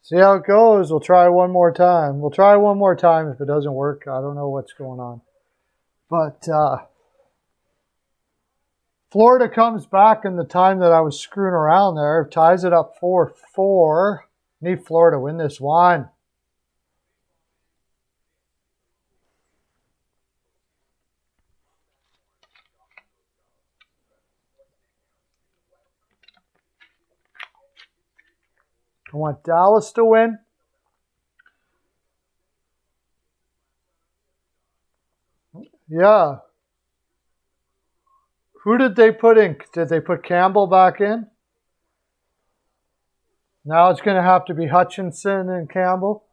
See how it goes. We'll try one more time. We'll try one more time. If it doesn't work, I don't know what's going on. But Florida comes back in the time that I was screwing around there. Ties it up 4-4. Need Florida to win this one. I want Dallas to win. Yeah. Who did they put in? Did they put Campbell back in? Now it's going to have to be Hutchinson and Campbell.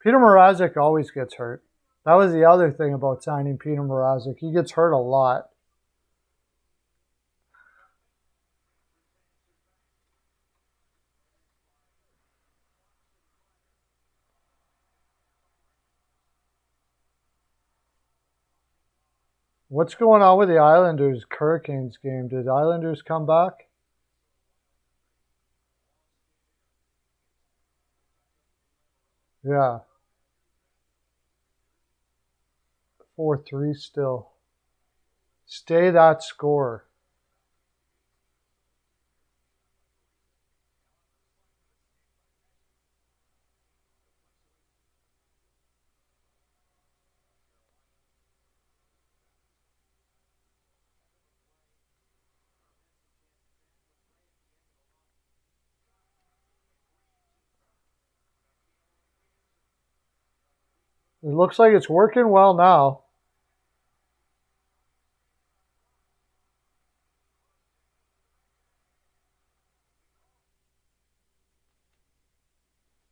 Peter Mrazek always gets hurt. That was the other thing about signing Peter Mrazek. He gets hurt a lot. What's going on with the Islanders Hurricanes game? Did Islanders come back? Yeah. 4-3 still. Stay that score. It looks like it's working well now.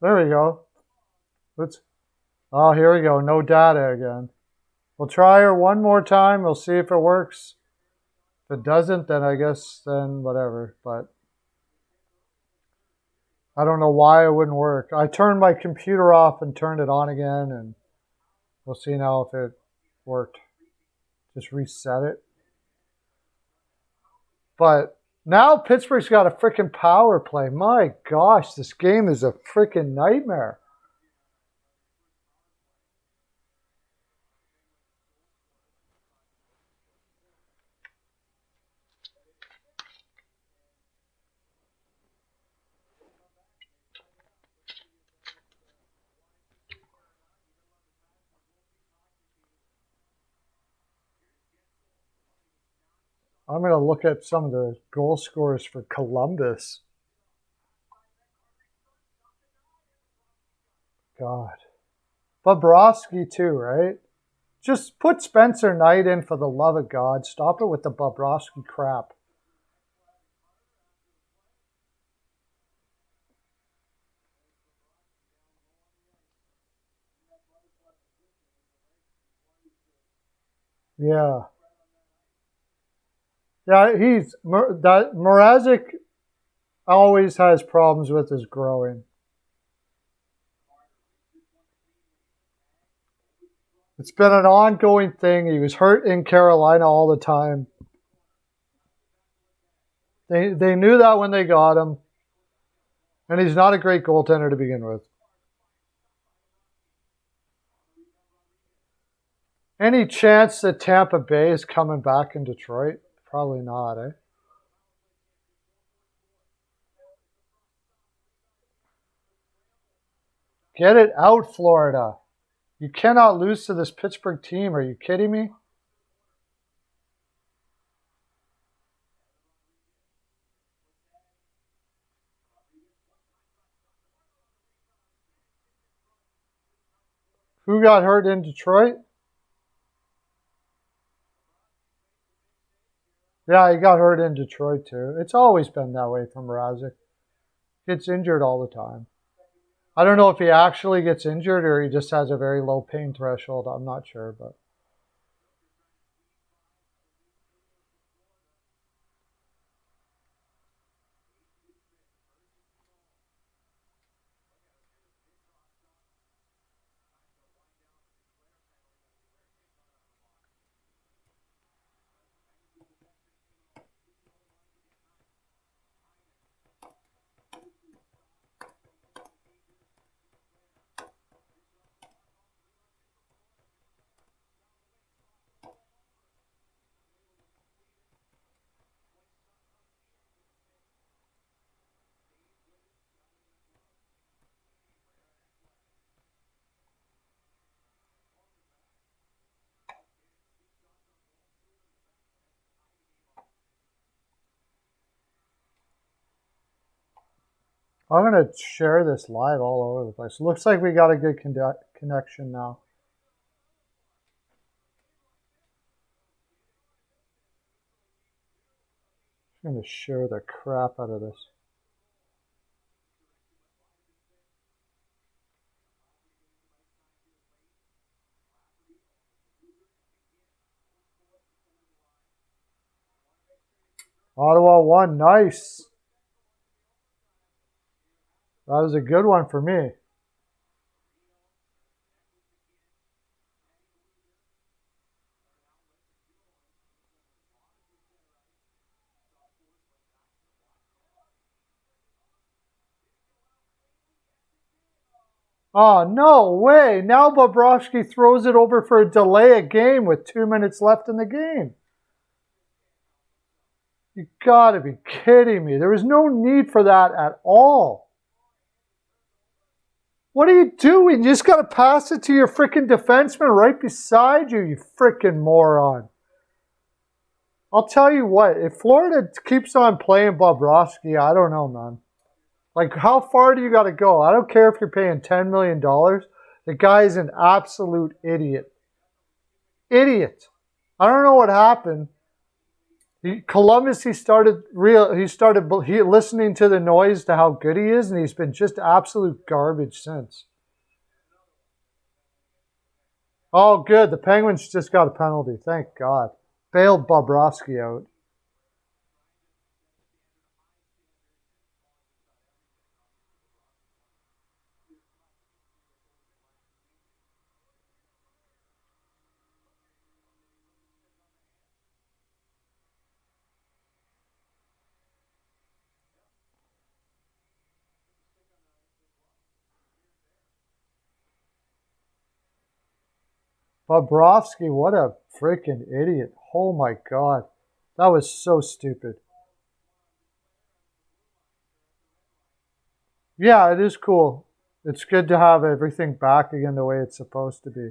There we go. Oh, here we go. No data again. We'll try her one more time. We'll see if it works. If it doesn't, then I guess then whatever. But I don't know why it wouldn't work. I turned my computer off and turned it on again, and we'll see now if it worked. Just reset it. But now Pittsburgh's got a freaking power play. My gosh, this game is a freaking nightmare. I'm going to look at some of the goal scorers for Columbus. God. Bobrovsky too, right? Just put Spencer Knight in for the love of God. Stop it with the Bobrovsky crap. Yeah. Yeah, Mrazek always has problems with his growing. It's been an ongoing thing. He was hurt in Carolina all the time. They knew that when they got him. And he's not a great goaltender to begin with. Any chance that Tampa Bay is coming back in Detroit? Probably not, eh? Get it out, Florida. You cannot lose to this Pittsburgh team. Are you kidding me? Who got hurt in Detroit? Yeah, he got hurt in Detroit too. It's always been that way from Mrazek. Gets injured all the time. I don't know if he actually gets injured or he just has a very low pain threshold. I'm not sure, but I'm going to share this live all over the place. Looks like we got a good connection now. I'm going to share the crap out of this. Ottawa won. Nice. That was a good one for me. Oh, no way. Now Bobrovsky throws it over for a delay of game with 2 minutes left in the game. You gotta be kidding me. There was no need for that at all. What are you doing? You just gotta pass it to your freaking defenseman right beside you, you freaking moron. I'll tell you what, if Florida keeps on playing Bobrovsky, I don't know, man. Like, how far do you got to go? I don't care if you're paying $10 million. The guy is an absolute idiot. Idiot. I don't know what happened. Columbus, he started listening to the noise to how good he is, and he's been just absolute garbage since. Oh, good. The Penguins just got a penalty. Thank God. Bailed Bobrovsky out. Bobrovsky, what a freaking idiot. Oh my God. That was so stupid. Yeah, it is cool. It's good to have everything back again the way it's supposed to be.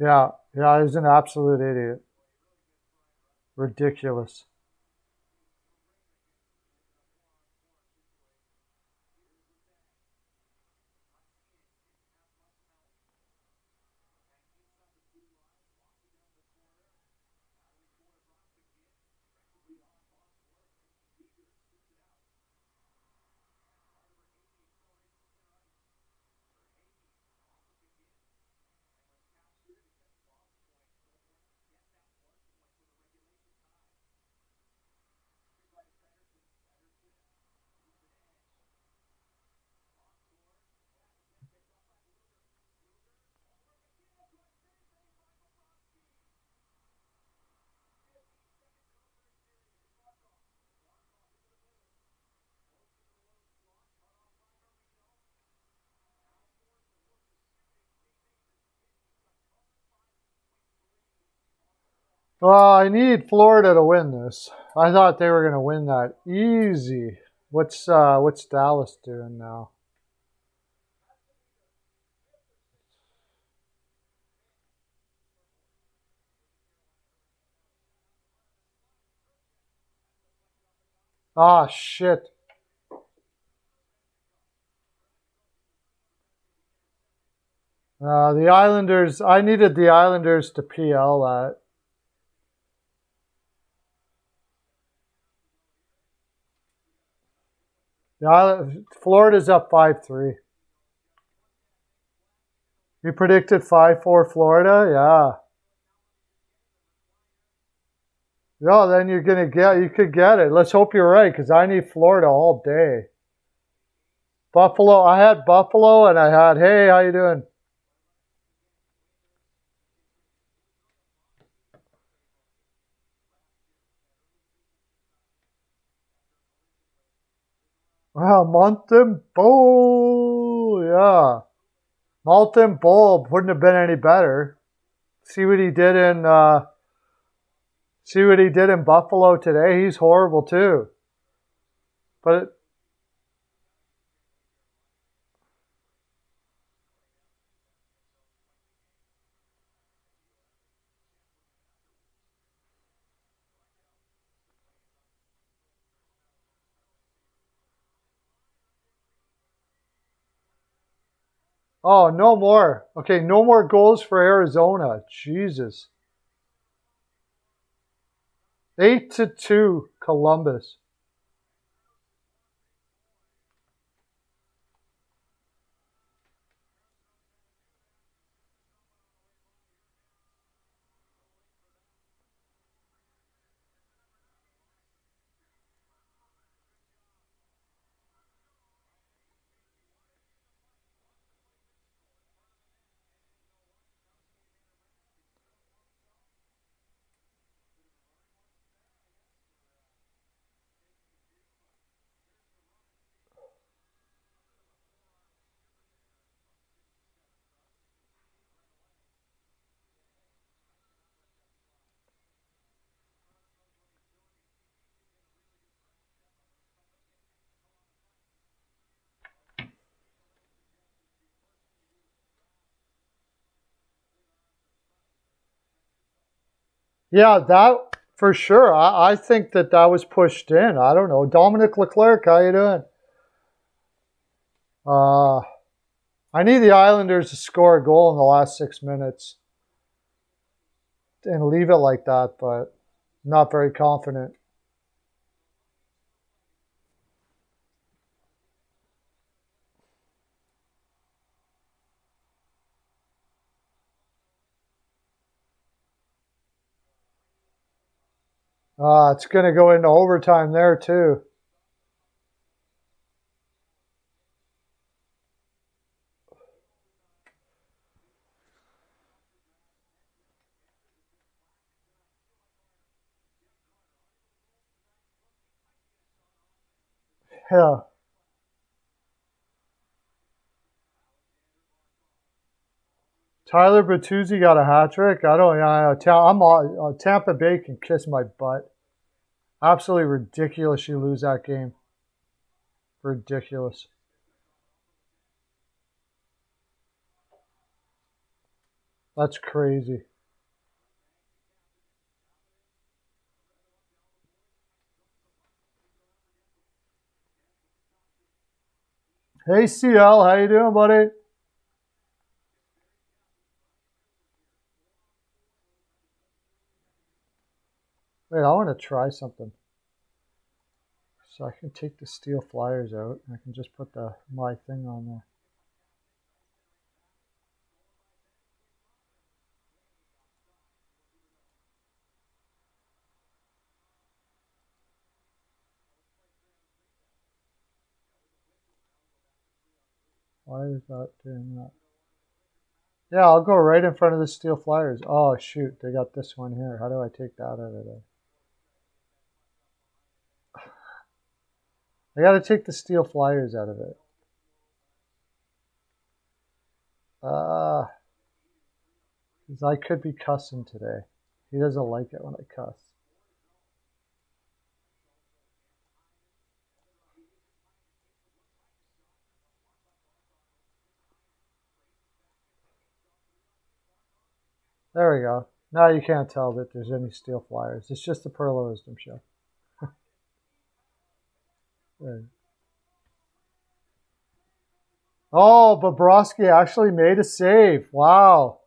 Yeah, he's an absolute idiot. Ridiculous. Well, I need Florida to win this. I thought they were going to win that easy. What's Dallas doing now? Ah, shit. The Islanders, I needed the Islanders to PL that. Florida's up 5-3. You predicted 5-4 Florida? Yeah. Yeah, then you could get it. Let's hope you're right, because I need Florida all day. Buffalo, I had Buffalo, and I had, hey, how you doing? Wow, Mountain Bowl. Yeah. Mountain Bowl wouldn't have been any better. See what he did in Buffalo today. He's horrible too. But oh, no more. Okay, no more goals for Arizona. Jesus. 8-2 Columbus. Yeah, that for sure. I think that was pushed in. I don't know. Dominic Leclerc, how you doing? Uh, I need the Islanders to score a goal in the last 6 minutes and leave it like that, but not very confident. It's going to go into overtime there too. Yeah. Tyler Bertuzzi got a hat trick. I don't know. Tampa Bay can kiss my butt. Absolutely ridiculous you lose that game. Ridiculous. That's crazy. Hey CL, how you doing, buddy? Wait, I want to try something. So I can take the steel flyers out and I can just put my thing on there. Why is that doing that? Yeah, I'll go right in front of the steel flyers. Oh shoot, they got this one here. How do I take that out of there? I got to take the steel flyers out of it. Because I could be cussing today. He doesn't like it when I cuss. There we go. Now you can't tell that there's any steel flyers. It's just the Pearl of Wisdom show. There. Oh, Bobrovsky actually made a save. Wow.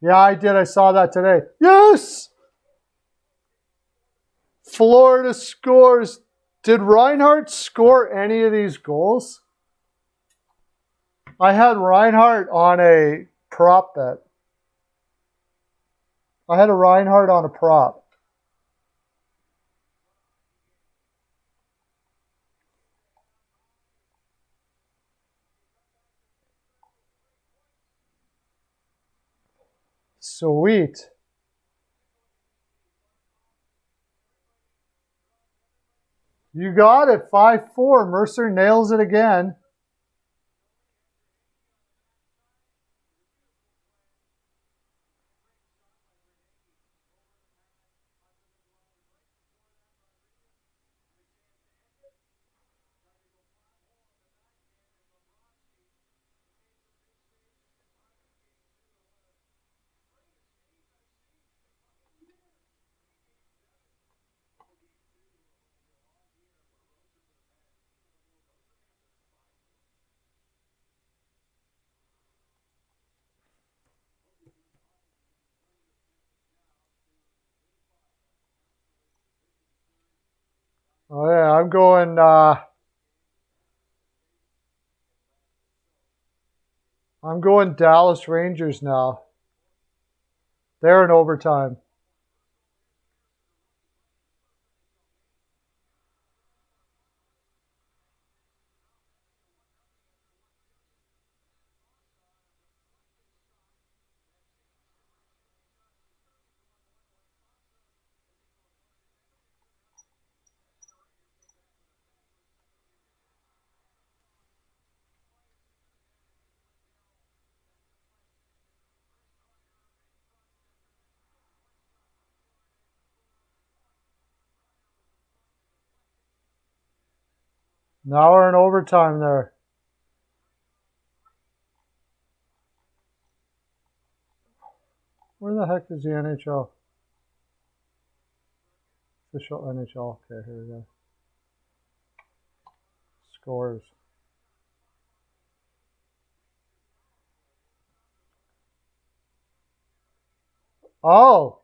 Yeah, I did. I saw that today. Yes! Florida scores. Did Reinhardt score any of these goals? I had Reinhardt on a prop bet. I had a Reinhardt on a prop. Sweet. You got it. 5-4. Mercer nails it again. Oh yeah, I'm going Dallas Rangers now. They're in overtime. Now we're in overtime there. Where the heck is the NHL? Official NHL. Okay, here we go. Scores. Oh!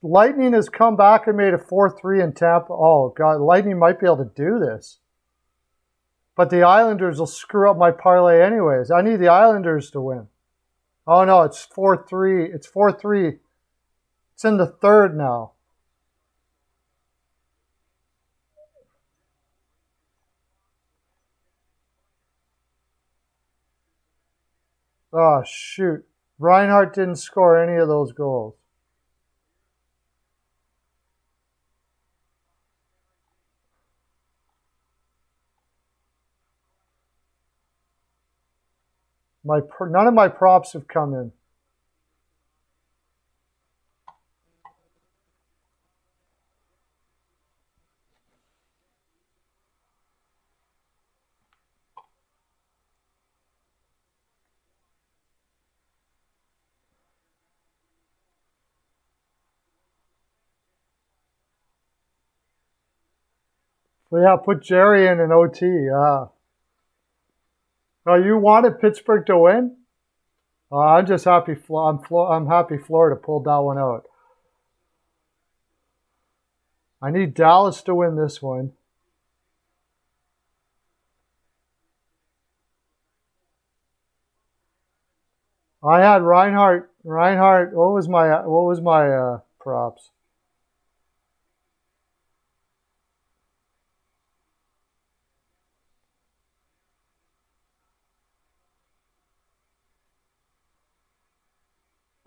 Lightning has come back and made a 4-3 in Tampa. Oh, God. Lightning might be able to do this. But the Islanders will screw up my parlay anyways. I need the Islanders to win. Oh, no. It's 4-3. It's 4-3. It's in the third now. Oh, shoot. Reinhart didn't score any of those goals. None of my props have come in. So yeah, put Jerry in an OT. Oh, you wanted Pittsburgh to win? I'm just happy. I'm happy Florida pulled that one out. I need Dallas to win this one. I had Reinhart. What was my props?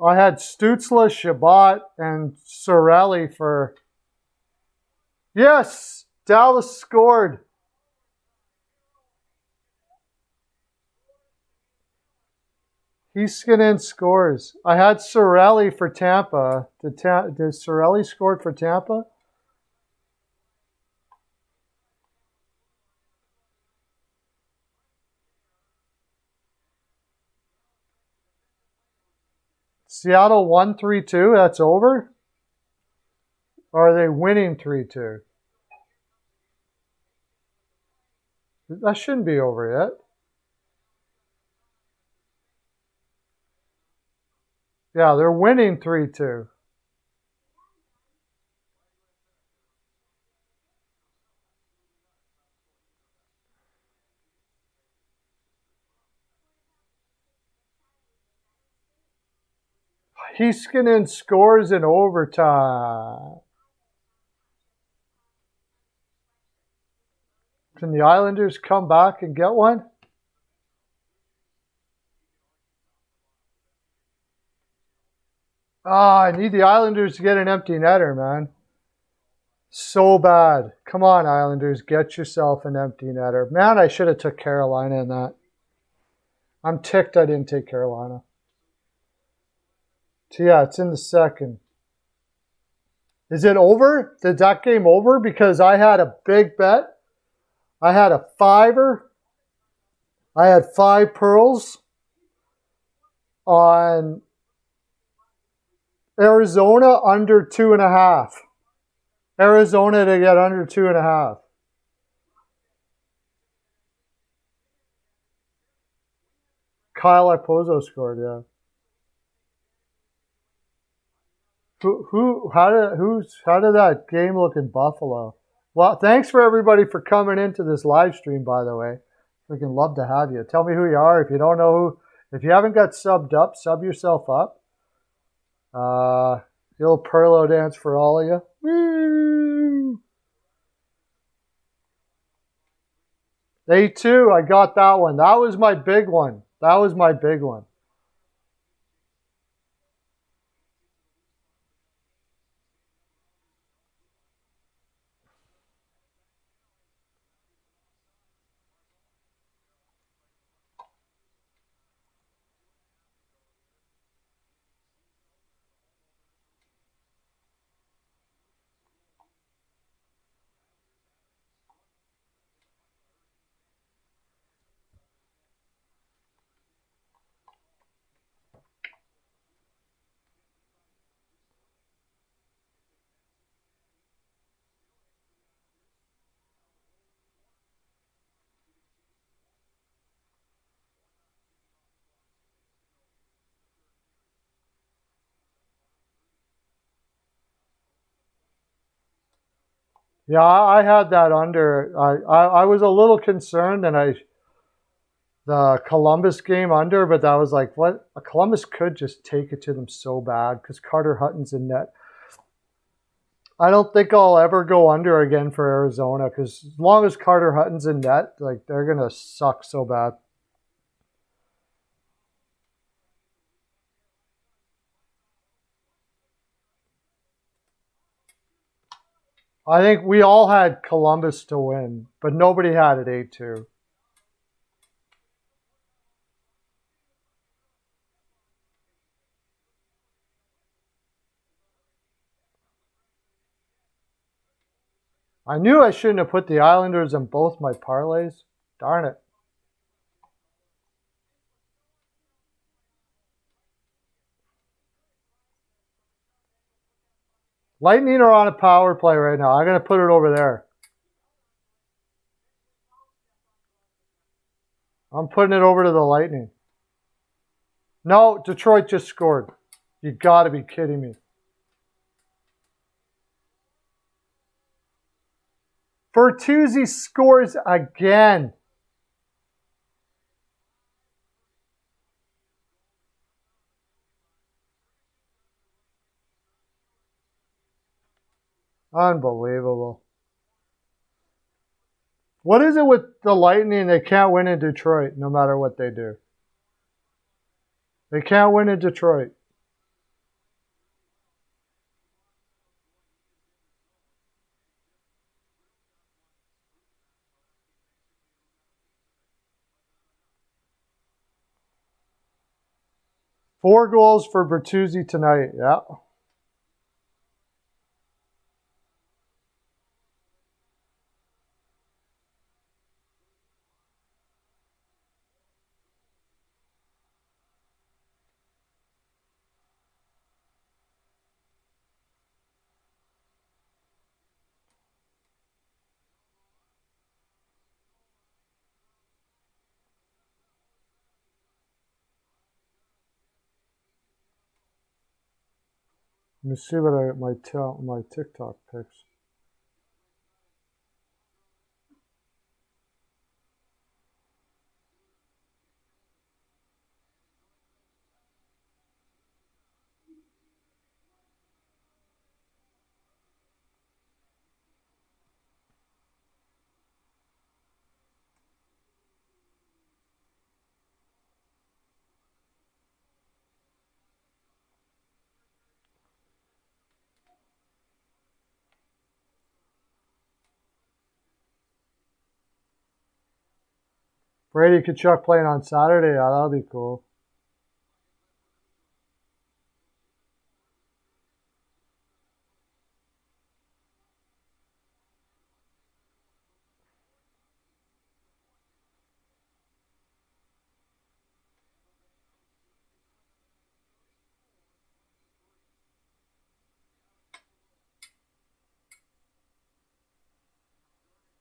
I had Stutzla, Shabbat, and Sorelli for. Yes, Dallas scored. Heiskanen scores. I had Sorelli for Tampa. Did Sorelli score for Tampa? Seattle won 3-2. That's over? Or are they winning 3-2? That shouldn't be over yet. Yeah, they're winning 3-2. Heiskanen scores in overtime. Can the Islanders come back and get one? I need the Islanders to get an empty netter, man. So bad. Come on, Islanders. Get yourself an empty netter. Man, I should have took Carolina in that. I'm ticked I didn't take Carolina. So yeah, it's in the second. Is it over? Did that game over? Because I had a big bet. I had a fiver. I had 5 pearls on Arizona under 2.5. Arizona to get under 2.5. Kyle Okposo scored, yeah. How did that game look in Buffalo? Well, thanks for everybody for coming into this live stream, by the way. Freaking love to have you. Tell me who you are. If you don't know if you haven't got subbed up, sub yourself up. Little Perlo dance for all of you. Woo! A2, I got that one. That was my big one. That was my big one. Yeah, I had that under. I was a little concerned, and the Columbus game under, but that was like, what? Columbus could just take it to them so bad because Carter Hutton's in net. I don't think I'll ever go under again for Arizona because as long as Carter Hutton's in net, like they're gonna suck so bad. I think we all had Columbus to win, but nobody had it 8-2. I knew I shouldn't have put the Islanders in both my parlays. Darn it. Lightning are on a power play right now. I'm going to put it over there. I'm putting it over to the Lightning. No, Detroit just scored. You got to be kidding me. Bertuzzi scores again. Unbelievable. What is it with the Lightning? They can't win in Detroit no matter what they do. They can't win in Detroit. Four goals for Bertuzzi tonight. Yeah. Let me see what my TikTok picks. Brady Tkachuk playing on Saturday. Yeah, that'll be cool.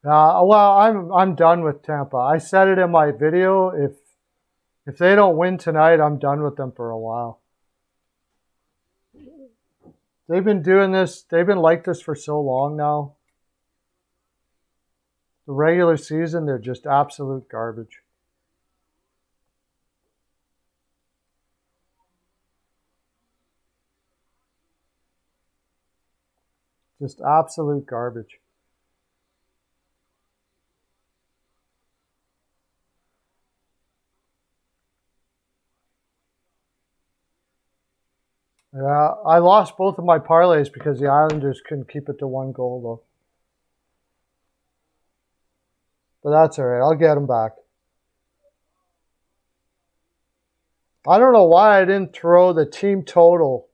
Well, I'm done with Tampa. I said it in my video. If they don't win tonight, I'm done with them for a while. They've been doing this. They've been like this for so long now. The regular season, they're just absolute garbage. Just absolute garbage. Yeah, I lost both of my parlays because the Islanders couldn't keep it to 1 goal, though. But that's all right. I'll get them back. I don't know why I didn't throw the team total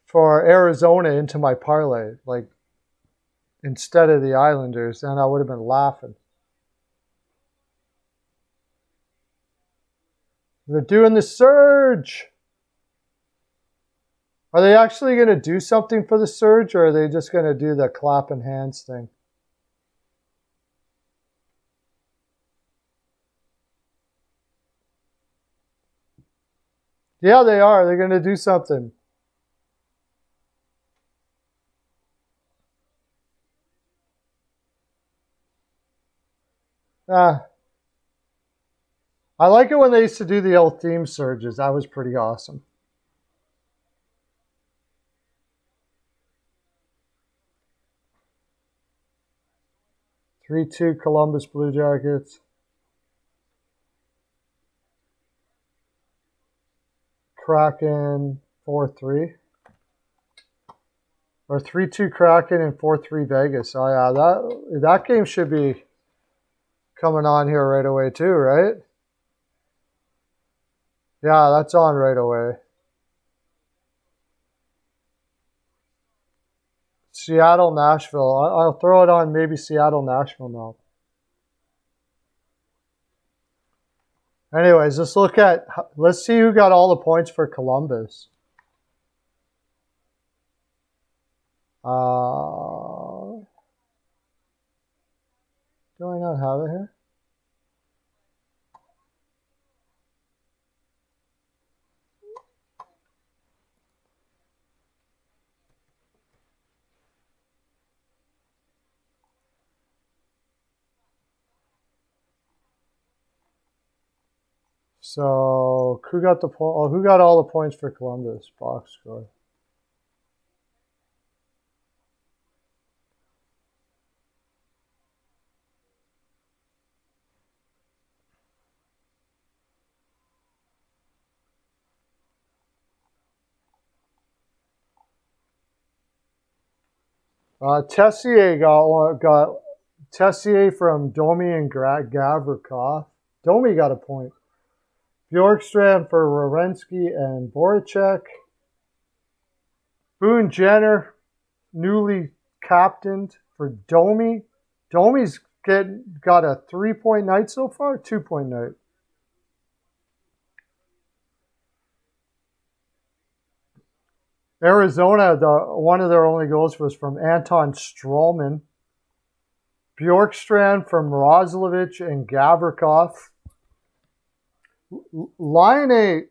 for Arizona into my parlay, like instead of the Islanders. Then I would have been laughing. They're doing the surge. Are they actually going to do something for the surge, or are they just going to do the clapping hands thing? Yeah, they are. They're going to do something. I like it when they used to do the old theme surges. That was pretty awesome. 3-2 Columbus Blue Jackets. Kraken 4-3. Or 3-2 Kraken and 4-3 Vegas. Oh yeah, that game should be coming on here right away too, right? Yeah, that's on right away. Seattle, Nashville. I'll throw it on maybe Seattle, Nashville now. Anyways, let's see who got all the points for Columbus. Do I not have it here? So who got the point? Oh, who got all the points for Columbus? Box score. Tessier got Tessier from Domi and Gavrikov. Domi got a point. Bjorkstrand for Werenski and Voracek. Boone Jenner, newly captained for Domi. Domi's got a 3-point night so far, 2-point night. Arizona, one of their only goals was from Anton Strawman. Bjorkstrand from Roslovic and Gavrikov. Laine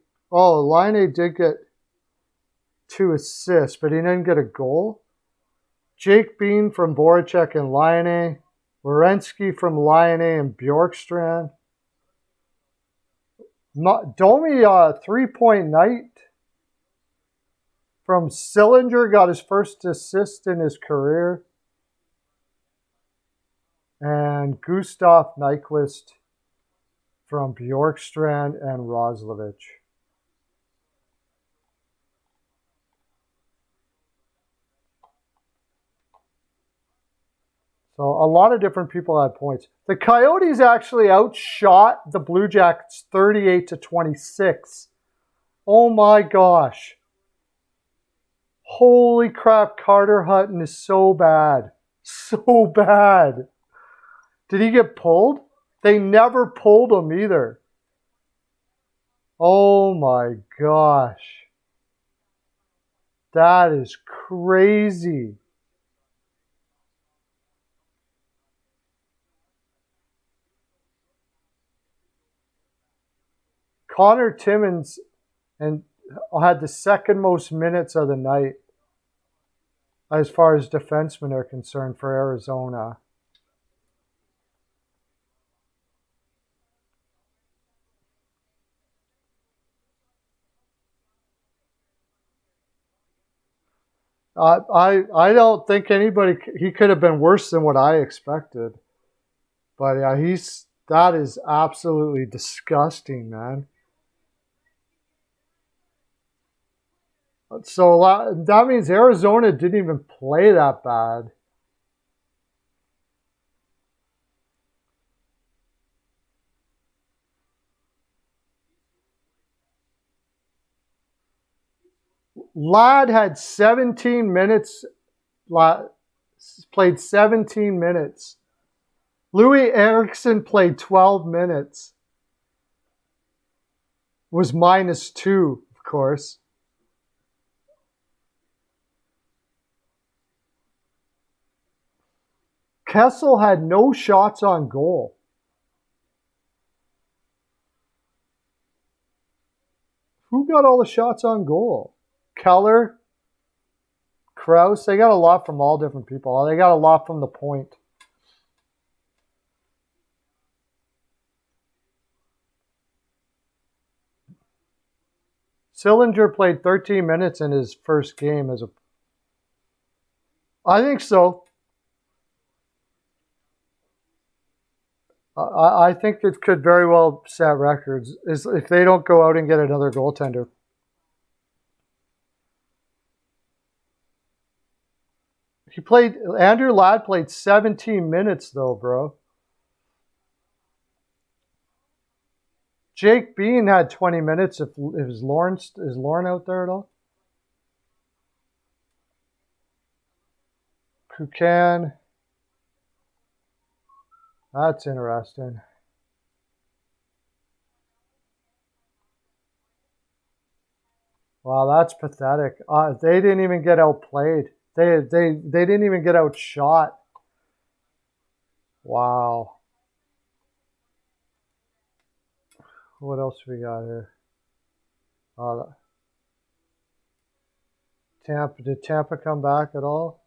did get 2 assists, but he didn't get a goal. Jake Bean from Voracek and Laine. Werenski from Laine and Bjorkstrand. Domi, 3-point night from Sillinger, got his first assist in his career. And Gustav Nyquist from Bjorkstrand and Roslovic. So a lot of different people had points. The Coyotes actually outshot the Blue Jackets 38-26. Oh my gosh. Holy crap, Carter Hutton is so bad. So bad. Did he get pulled? They never pulled him either. Oh my gosh. That is crazy. Connor Timmins had the second most minutes of the night as far as defensemen are concerned for Arizona. I don't think he could have been worse than what I expected. But yeah, that is absolutely disgusting, man. So that means Arizona didn't even play that bad. Ladd had 17 minutes, played 17 minutes. Louis Eriksson played 12 minutes. Was -2, of course. Kessel had no shots on goal. Who got all the shots on goal? Keller, Krause. They got a lot from all different people. They got a lot from the point. Sillinger played 13 minutes in his first game I think so. I think it could very well set records if they don't go out and get another goaltender. Andrew Ladd played 17 minutes though, bro. Jake Bean had 20 minutes. Is Lauren out there at all? Kukan. That's interesting. Wow, that's pathetic. They didn't even get outplayed. They didn't even get outshot. Wow. What else we got here? Did Tampa come back at all?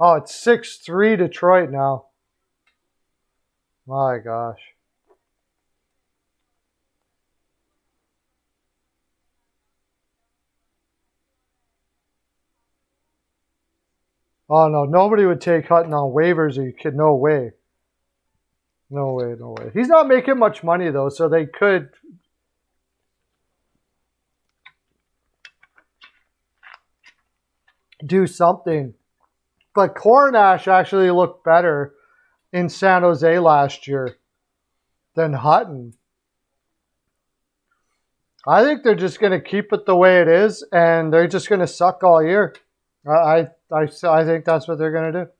Oh, it's 6-3 Detroit now. My gosh. Oh, no. Nobody would take Hutton on waivers. Or you could. No way. No way, no way. He's not making much money, though, so they could do something. But Cornash actually looked better in San Jose last year than Hutton. I think they're just going to keep it the way it is, and they're just going to suck all year. I think that's what they're going to do.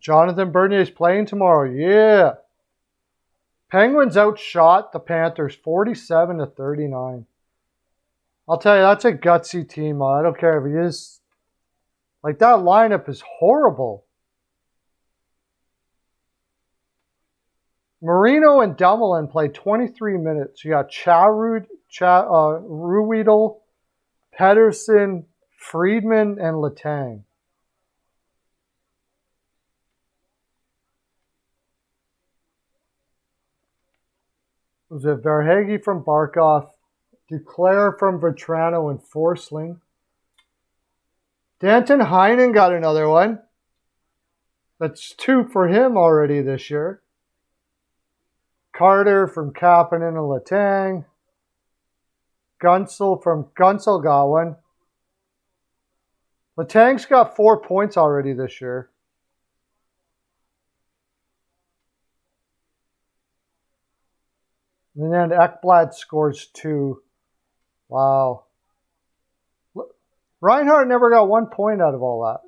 Jonathan Bernier is playing tomorrow. Yeah. Penguins outshot the Panthers 47-39. I'll tell you, that's a gutsy team. I don't care if he is. Like, that lineup is horrible. Marino and Dumoulin played 23 minutes. You got Ruhwedel, Pedersen, Friedman, and Letang. Was it Verhage from Barkov, Duclair from Vetrano, and Forsling? Danton Heinen got another one. That's 2 for him already this year. Carter from Kapanen and Letang. Gunsel got one. Letang's got 4 points already this year. And then Ekblad scores 2. Wow. Reinhardt never got 1 point out of all that.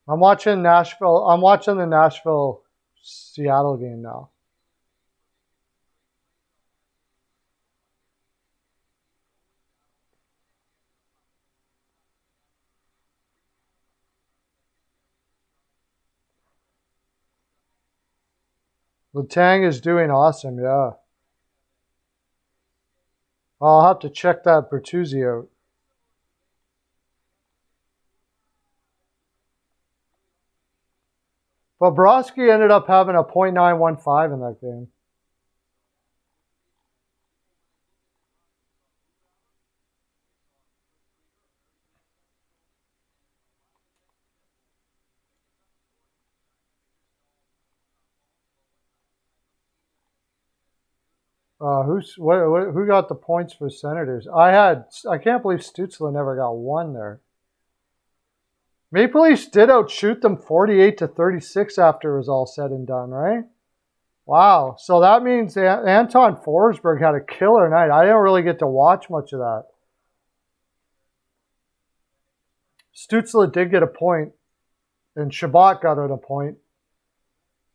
I'm watching the Nashville-Seattle game now. Letang is doing awesome, yeah. I'll have to check that Bertuzzi out. Bobrovsky ended up having a .915 in that game. Who got the points for Senators? I can't believe Stützle never got 1 there. Maple Leafs did outshoot them 48-36 after it was all said and done, right? Wow. So that means Anton Forsberg had a killer night. I didn't really get to watch much of that. Stützle did get a point, and Shabbat got a point.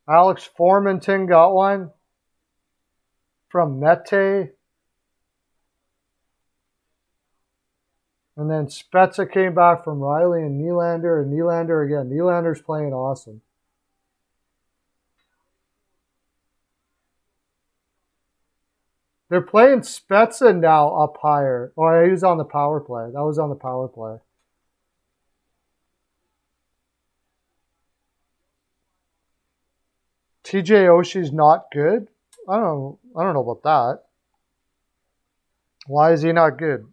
Alex Formenton got one from Mete. And then Spezza came back from Riley and Nylander again. Nylander's playing awesome. They're playing Spezza now up higher. Oh, he was on the power play. That was on the power play. TJ Oshie's not good? I don't know about that. Why is he not good?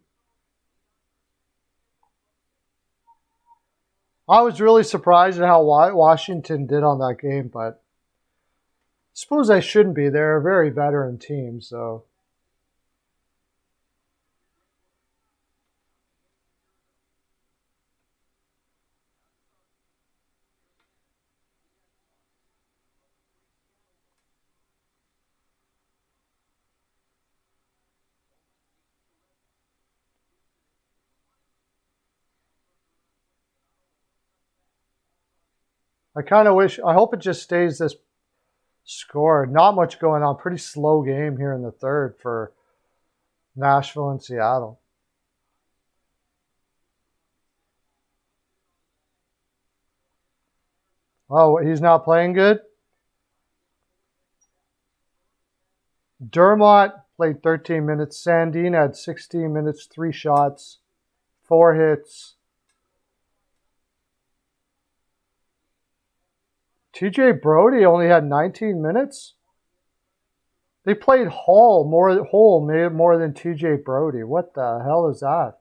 I was really surprised at how Washington did on that game, but I suppose I shouldn't be. They're a very veteran team, so. I hope it just stays this score. Not much going on. Pretty slow game here in the third for Nashville and Seattle. Oh, he's not playing good? Dermott played 13 minutes. Sandin had 16 minutes, 3 shots, 4 hits. TJ Brody only had 19 minutes? They played Hull more than TJ Brody. What the hell is that?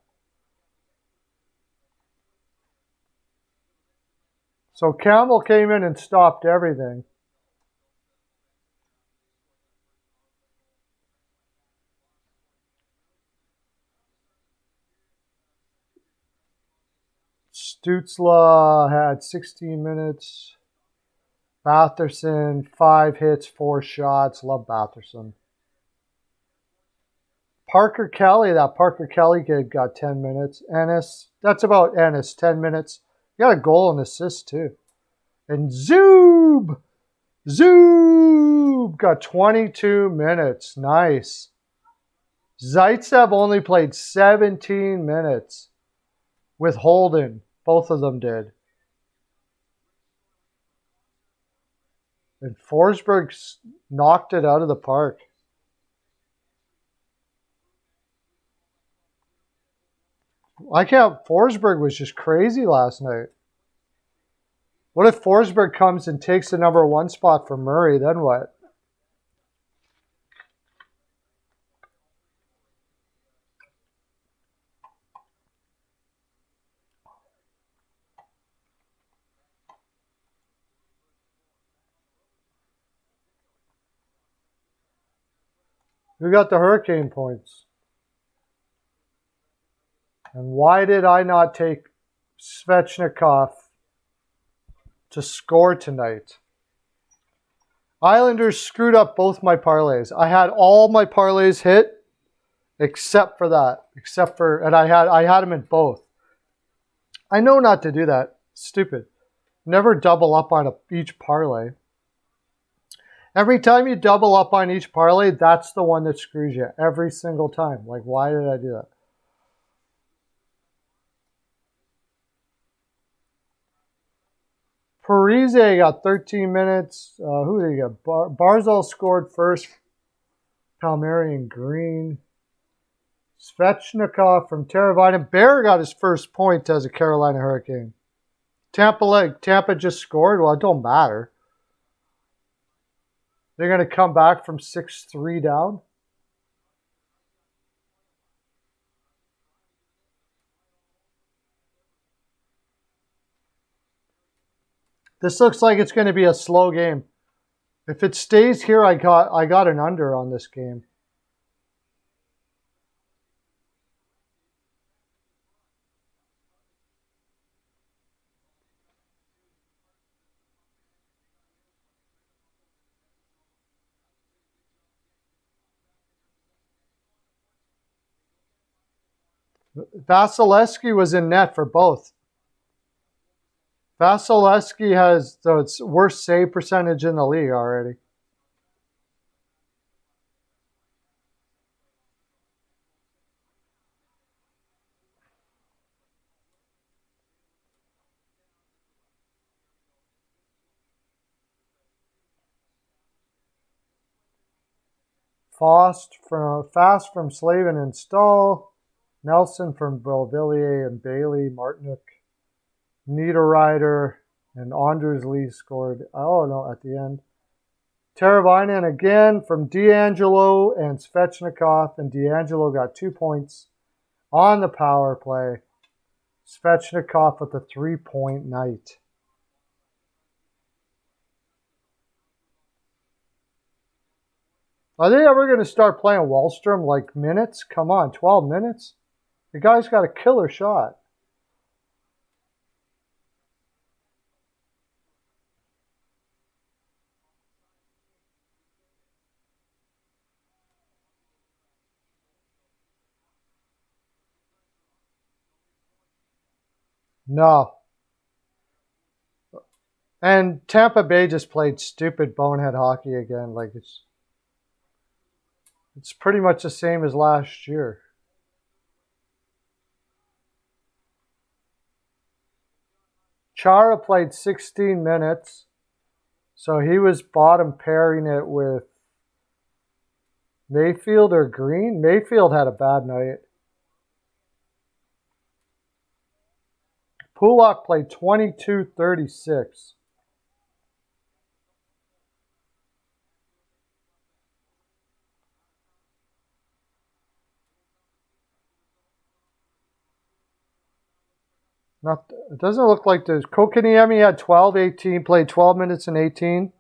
So Campbell came in and stopped everything. Stützle had 16 minutes. Batherson, 5 hits, 4 shots. Love Batherson. Parker Kelly kid got 10 minutes. Ennis, that's about Ennis, 10 minutes. He got a goal and assist too. And Zub got 22 minutes. Nice. Zaitsev only played 17 minutes with Holden. Both of them did. And Forsberg knocked it out of the park. I can't. Forsberg was just crazy last night. What if Forsberg comes and takes the number 1 spot from Murray? Then what? Who got the Hurricane points? And why did I not take Svechnikov to score tonight? Islanders screwed up both my parlays. I had all my parlays hit except for that. And I had them in both. I know not to do that. Stupid. Never double up on each parlay. Every time you double up on each parlay, that's the one that screws you every single time. Like, why did I do that? Parise got 13 minutes. Who did he get? Barzal scored first. Palmieri and Green. Svechnikov from Teravainen. Bear got his first point as a Carolina Hurricane. Tampa just scored. Well, it don't matter. They're going to come back from 6-3 down. This looks like it's going to be a slow game. If it stays here, I got an under on this game. Vasilevsky was in net for both. Vasilevsky has the worst save percentage in the league already. Fast from Slavin and Stahl. Nelson from Belvillier and Bailey, Martinook, Niederreiter, and Anders Lee scored, at the end. Teravainen again from D'Angelo and Svechnikov, and D'Angelo got 2 points on the power play. Svechnikov with a 3-point night. Are they ever going to start playing Wallstrom like minutes? Come on, 12 minutes? The guy's got a killer shot. No. And Tampa Bay just played stupid bonehead hockey again. Like it's pretty much the same as last year. Chara played 16 minutes, so he was bottom pairing it with Mayfield or Green. Mayfield had a bad night. Pulock played 22-36. It doesn't look like there's... Kokaniemi had 12-18, played 12 minutes and 18.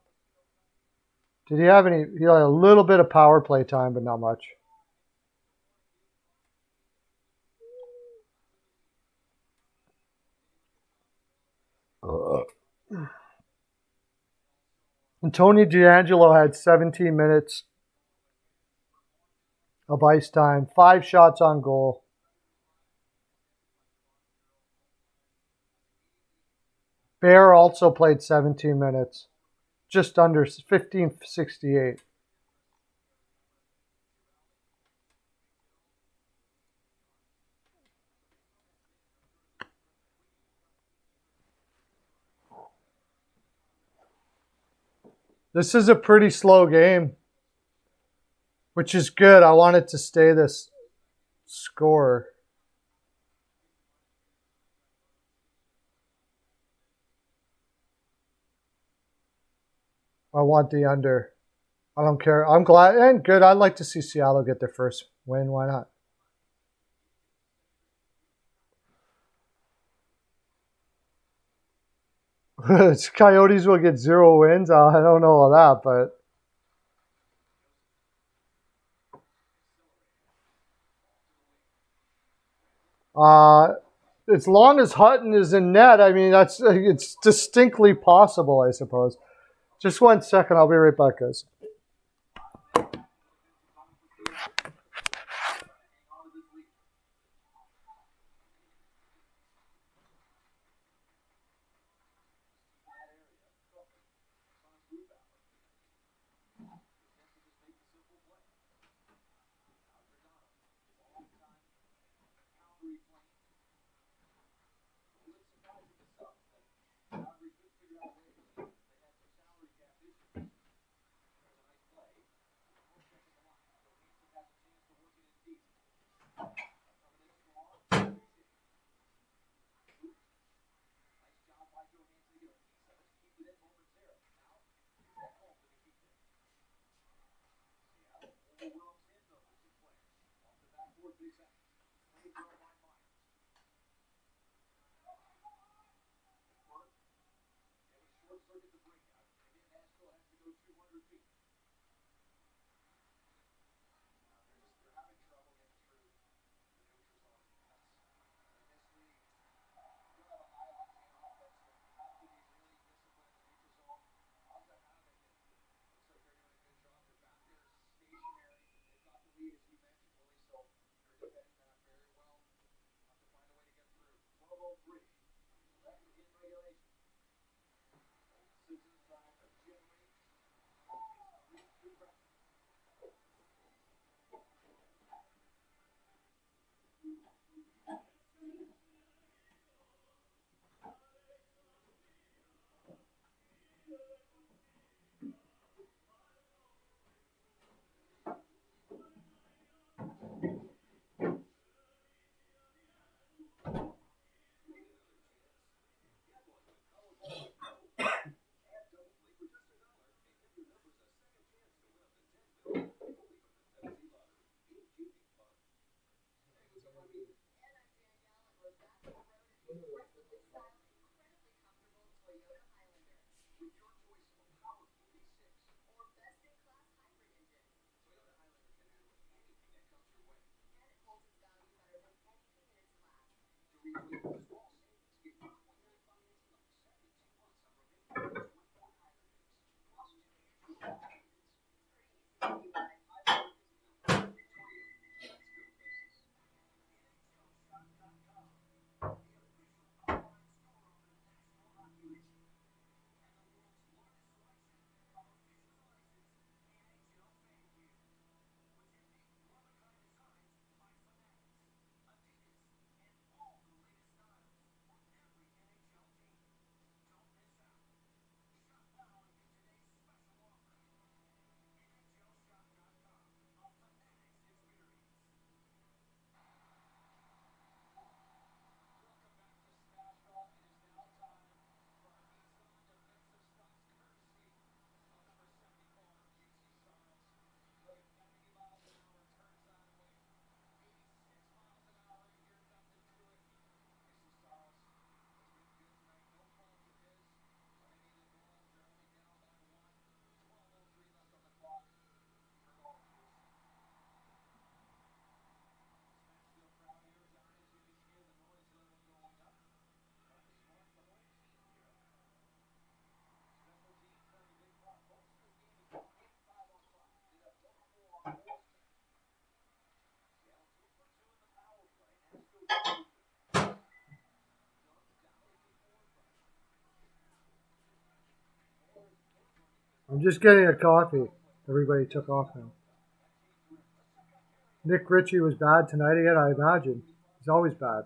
Did he have any... He had a little bit of power play time, but not much. And Tony D'Angelo had 17 minutes of ice time, 5 shots on goal. Bear also played 17 minutes, just under 15:68. This is a pretty slow game, which is good. I want it to stay this score. I want the under. I don't care. I'm glad and good. I'd like to see Seattle get their first win. Why not? Coyotes will get 0 wins. I don't know all that, but as long as Hutton is in net, I mean it's distinctly possible, I suppose. Just 1 second. I'll be right back, guys. I'm just getting a coffee. Everybody took off now. Nick Ritchie was bad tonight again, I imagine. He's always bad.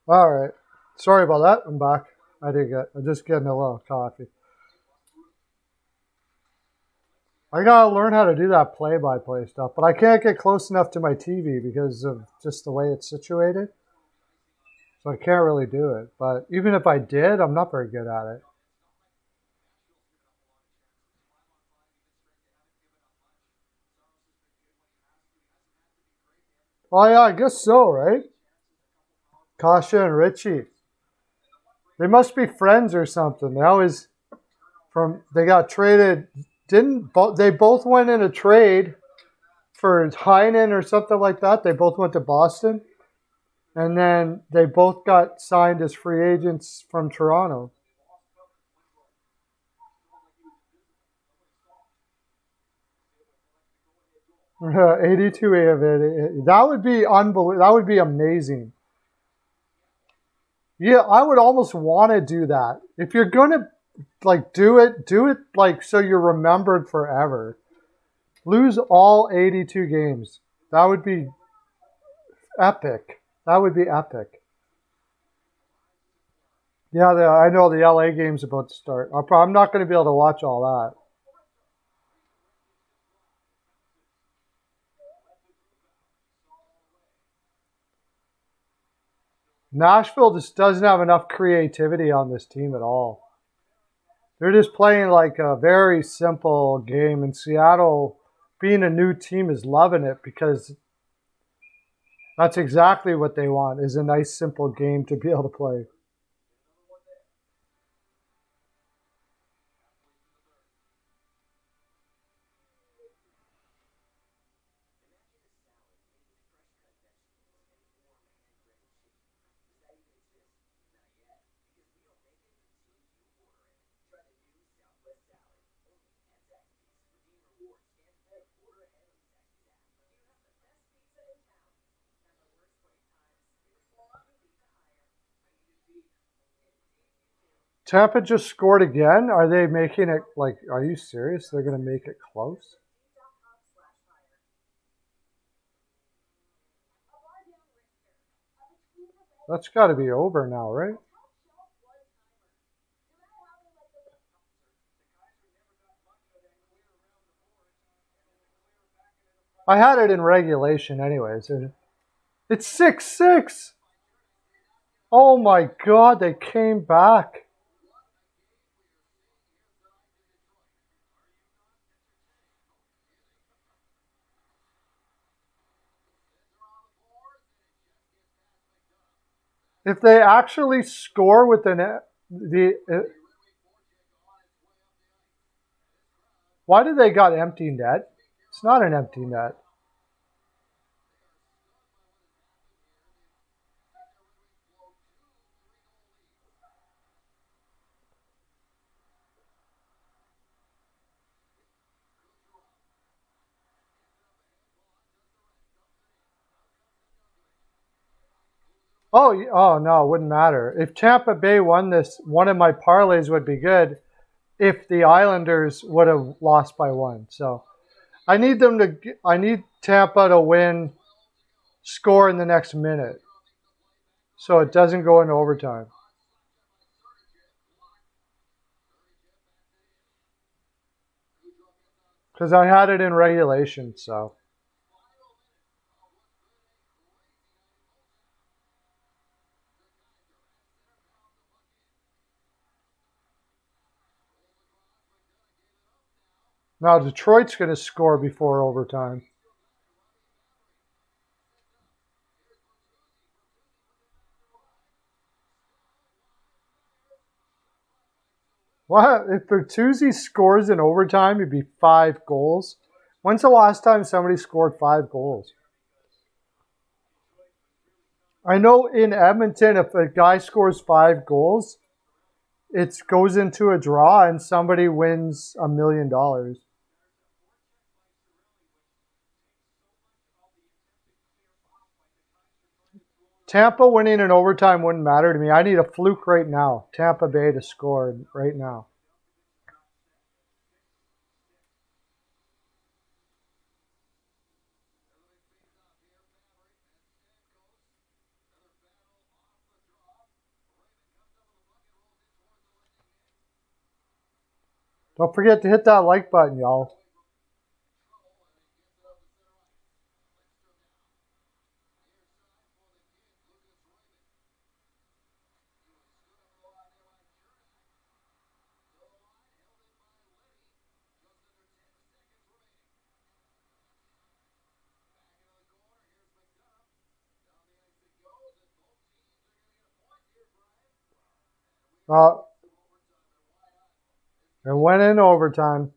All right. Sorry about that. I'm back. I'm just getting a little coffee. I gotta learn how to do that play-by-play stuff, but I can't get close enough to my TV because of just the way it's situated. So I can't really do it. But even if I did, I'm not very good at it. Oh yeah, I guess so, right? Kasha and Richie. They must be friends or something. They got traded. They both went in a trade for Heinen or something like that? They both went to Boston. And then they both got signed as free agents from Toronto. Uh, 82 of it. That would be unbelievable. That would be amazing. Yeah, I would almost want to do that. If you're going to like do it like so you're remembered forever. Lose all 82 games. That would be epic. That would be epic. Yeah, I know the LA game's about to start. I'm not going to be able to watch all that. Nashville just doesn't have enough creativity on this team at all. They're just playing like a very simple game. And Seattle, being a new team, is loving it because that's exactly what they want, is a nice, simple game to be able to play. Tampa just scored again. Are they making it like, are you serious? They're going to make it close? That's got to be over now, right? I had it in regulation anyways. It's 6-6. Oh my God, they came back. If they actually score with why did they got empty net? It's not an empty net. Oh no, it wouldn't matter. If Tampa Bay won this, one of my parlays would be good if the Islanders would have lost by one. So I need Tampa to win, score in the next minute, so it doesn't go into overtime. Because I had it in regulation, so. Now Detroit's going to score before overtime. What if Bertuzzi scores in overtime? It'd be 5 goals. When's the last time somebody scored 5 goals? I know in Edmonton, if a guy scores 5 goals, it goes into a draw and somebody wins $1 million. Tampa winning in overtime wouldn't matter to me. I need a fluke right now. Tampa Bay to score right now. Don't forget to hit that like button, y'all. And went in overtime.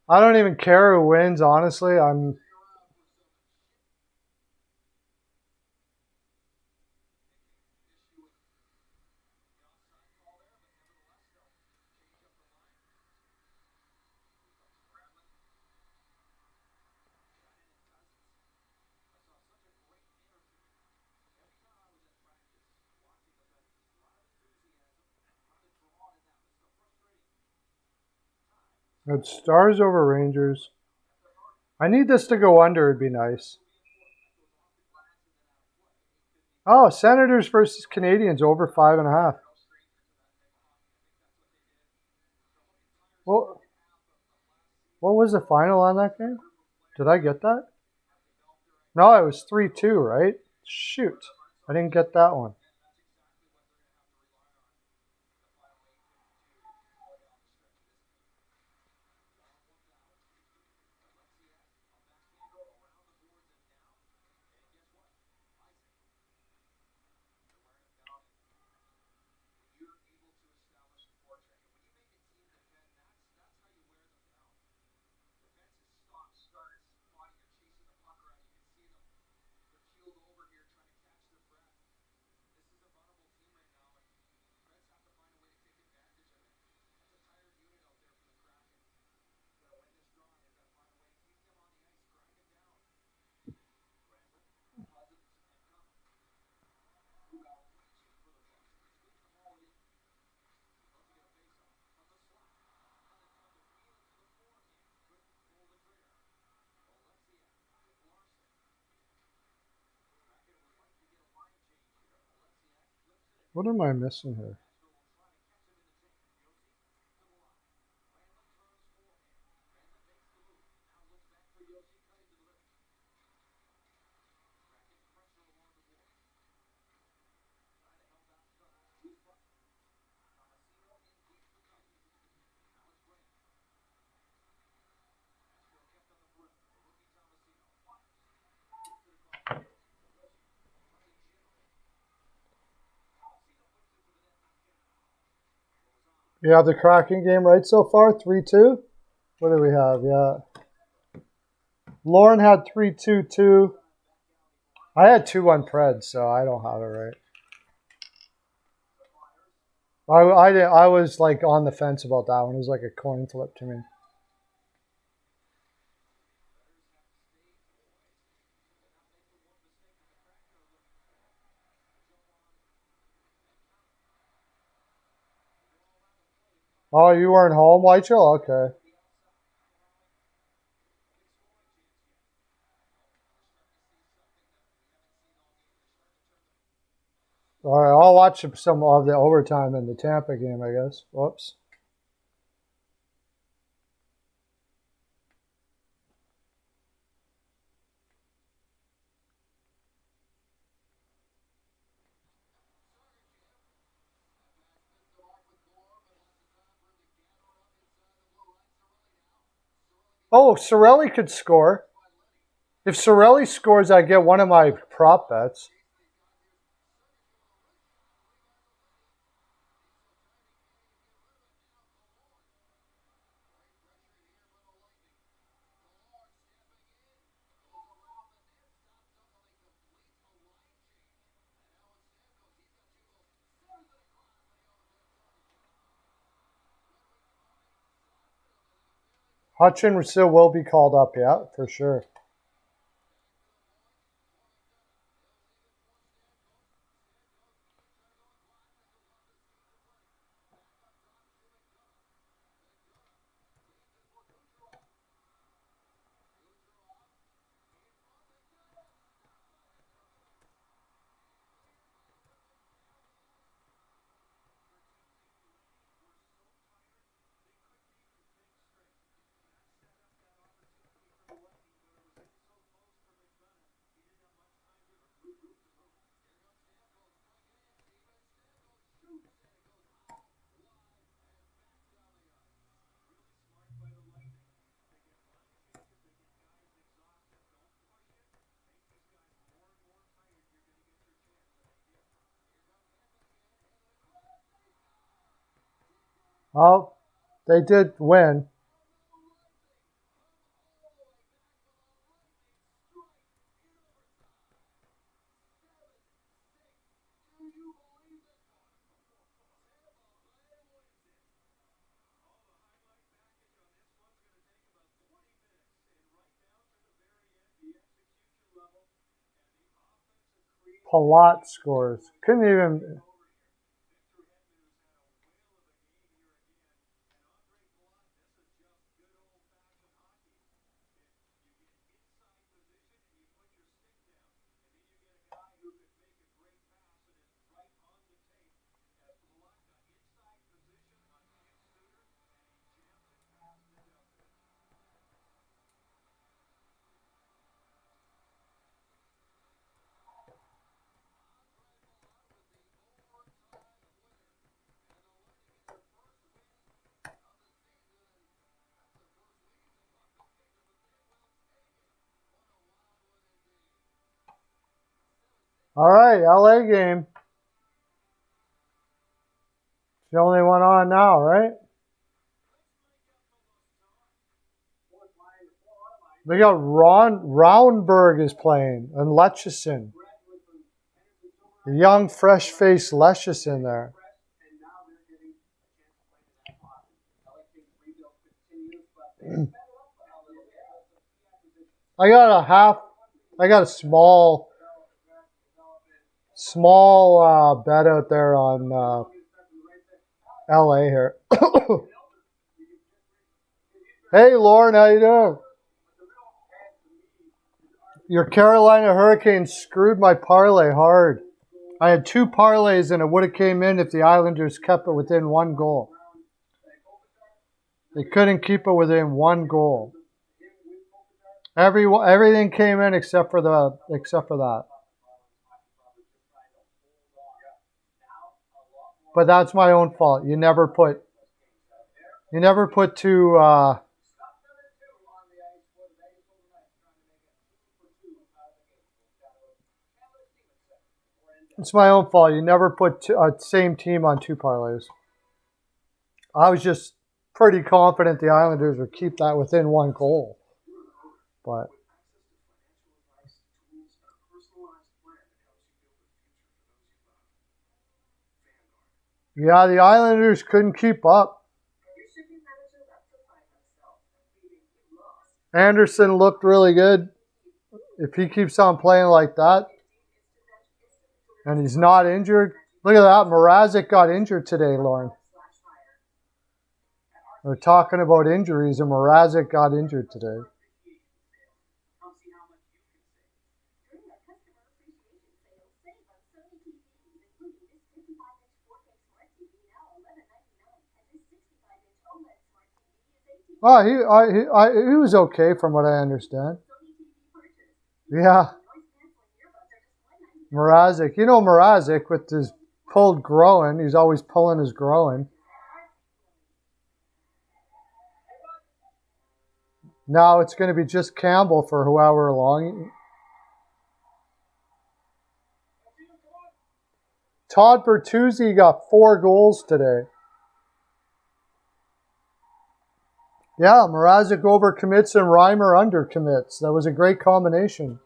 I don't even care who wins, honestly. It's Stars over Rangers. I need this to go under. It'd be nice. Oh, Senators versus Canadians over 5.5. Well, what was the final on that game? Did I get that? No, it was 3-2, right? Shoot. I didn't get that one. What am I missing here? You have the Kraken game right so far? 3-2? What do we have? Yeah. Lauren had 3-2 too. I had 2-1 Pred, so I don't have it right. I was like on the fence about that one. It was like a coin flip to me. Oh, you weren't home, Whitechell? Okay. All right, I'll watch some of the overtime in the Tampa game, I guess. Whoops. Oh, Sorelli could score. If Sorelli scores, I get one of my prop bets. Hutchin still will be called up, yeah, for sure. Oh, they did win. Palat scores. Couldn't even. All right, LA game. It's the only one on now, right? They got Roundberg is playing and Lecheson. The young, fresh-faced Lecheson there. I got a small bet out there on LA here. Hey, Lauren, how you doing? Your Carolina Hurricanes screwed my parlay hard. I had 2 parlays and it would have came in if the Islanders kept it within 1 goal. They couldn't keep it within 1 goal. Everything came in except for that. But that's my own fault. You never put 2 it's my own fault. You never put same team on 2 parlays. I was just pretty confident the Islanders would keep that within 1 goal. But yeah, the Islanders couldn't keep up. Anderson looked really good. If he keeps on playing like that, and he's not injured. Look at that. Mrazek got injured today, Lauren. We're talking about injuries, and Mrazek got injured today. Oh, he was okay from what I understand. Yeah. Mrazek. You know Mrazek with his pulled groin. He's always pulling his groin. Now it's going to be just Campbell for however long. Todd Bertuzzi got 4 goals today. Yeah, Mrazek overcommits and Reimer undercommits. That was a great combination.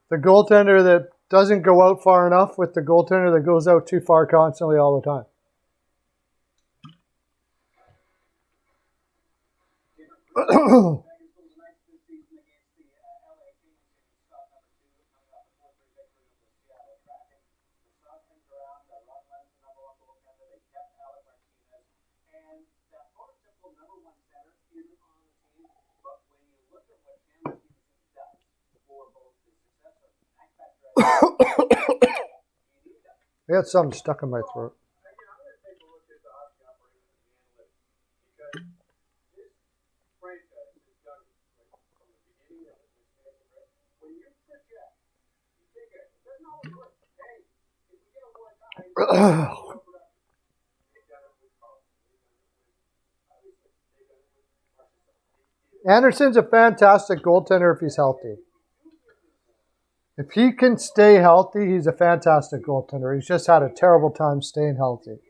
The goaltender that doesn't go out far enough with the goaltender that goes out too far constantly all the time. I got something stuck in my throat. Anderson's a fantastic goaltender if he's healthy. If he can stay healthy, he's a fantastic goaltender. He's just had a terrible time staying healthy.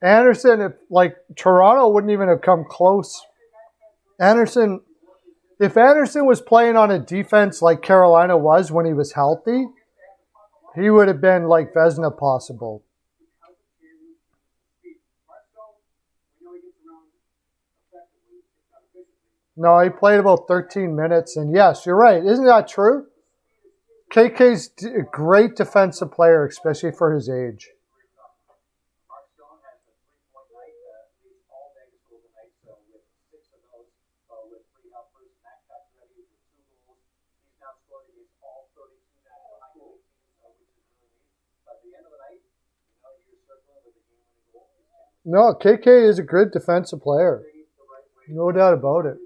Anderson, if like Toronto wouldn't even have come close. Anderson, if Anderson was playing on a defense like Carolina was when he was healthy, he would have been like Vezina possible. No, he played about 13 minutes, and yes, you're right. Isn't that true? KK's a great defensive player, especially for his age. No, KK is a good defensive player. No doubt about it.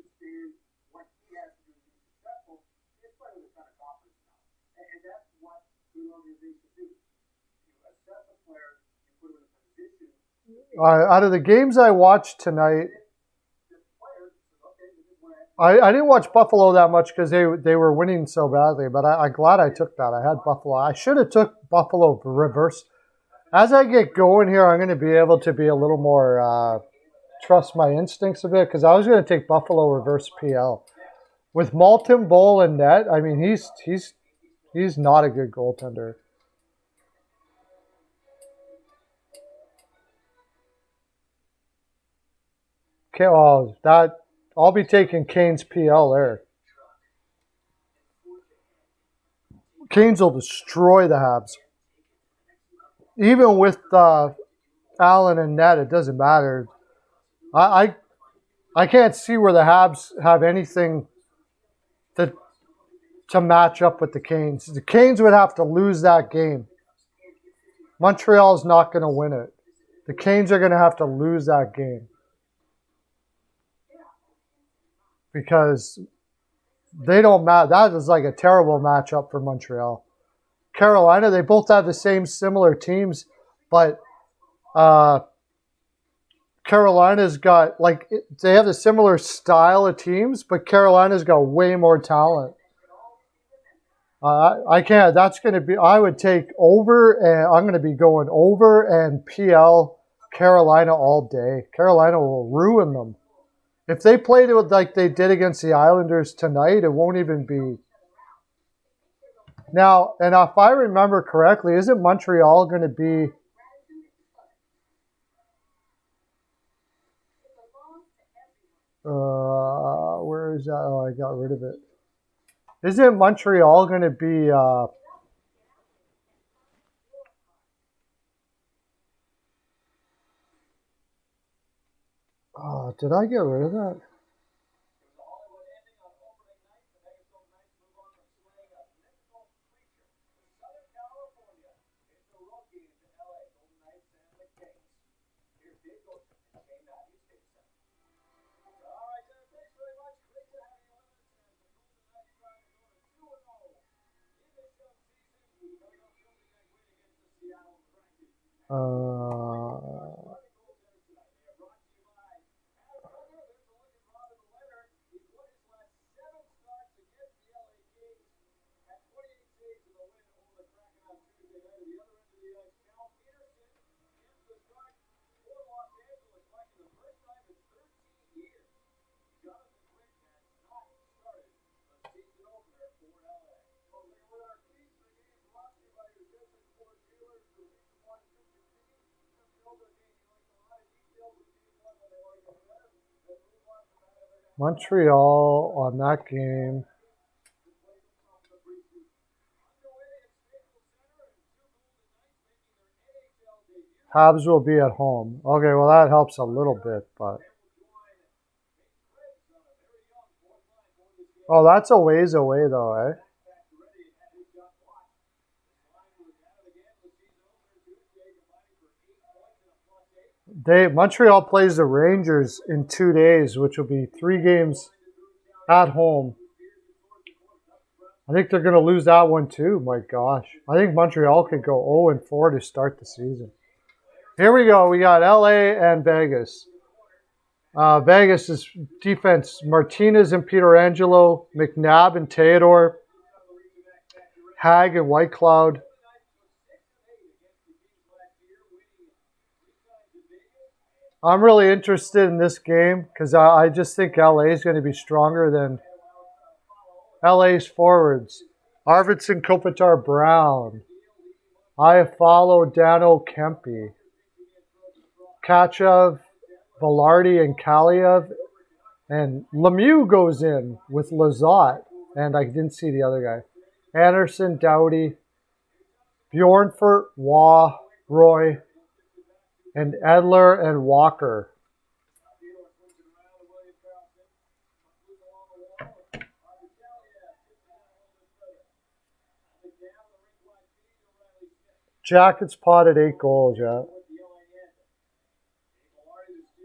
Out of the games I watched tonight, I didn't watch Buffalo that much because they were winning so badly, but I'm glad I took that. I had Buffalo. I should have took Buffalo reverse. As I get going here, I'm going to be able to be a little more trust my instincts a bit because I was going to take Buffalo reverse PL. With Malton, Bowl, and net, I mean, he's not a good goaltender. Okay, oh, I'll be taking Canes PL there. Canes will destroy the Habs. Even with Allen and net, it doesn't matter. I can't see where the Habs have anything to match up with the Canes. The Canes would have to lose that game. Montreal's not going to win it. The Canes are going to have to lose that game. Because they don't matter. That is like a terrible matchup for Montreal. Carolina, they both have the same similar teams, but Carolina's got, like, they have a similar style of teams, but Carolina's got way more talent. I can't. That's going to be, I would take over, and I'm going to be going over and PL Carolina all day. Carolina will ruin them. If they played it like they did against the Islanders tonight, it won't even be. Now, and if I remember correctly, isn't Montreal going to be... where is that? Oh, I got rid of it. Isn't Montreal going to be... oh, did I get rid of that? Montreal on that game. Habs will be at home. Okay, well, that helps a little bit, but... oh, that's a ways away, though, eh? Montreal plays the Rangers in 2 days, which will be 3 games at home. I think they're going to lose that one too. My gosh. I think Montreal could go 0-4 to start the season. Here we go. We got LA and Vegas. Vegas' defense, Martinez and Pietrangelo, McNabb and Theodore, Hag and Whitecloud. I'm really interested in this game because I just think LA is going to be stronger than LA's forwards. Arvidsson, Kopitar, Brown. Iafallo, Dano, Kempe. Kachev, Velarde, and Kaliev. And Lemieux goes in with Lizotte. And I didn't see the other guy. Anderson, Doughty, Bjornfurt, Waugh, Roy, and Edler and Walker. Jackets potted 8 goals, yeah.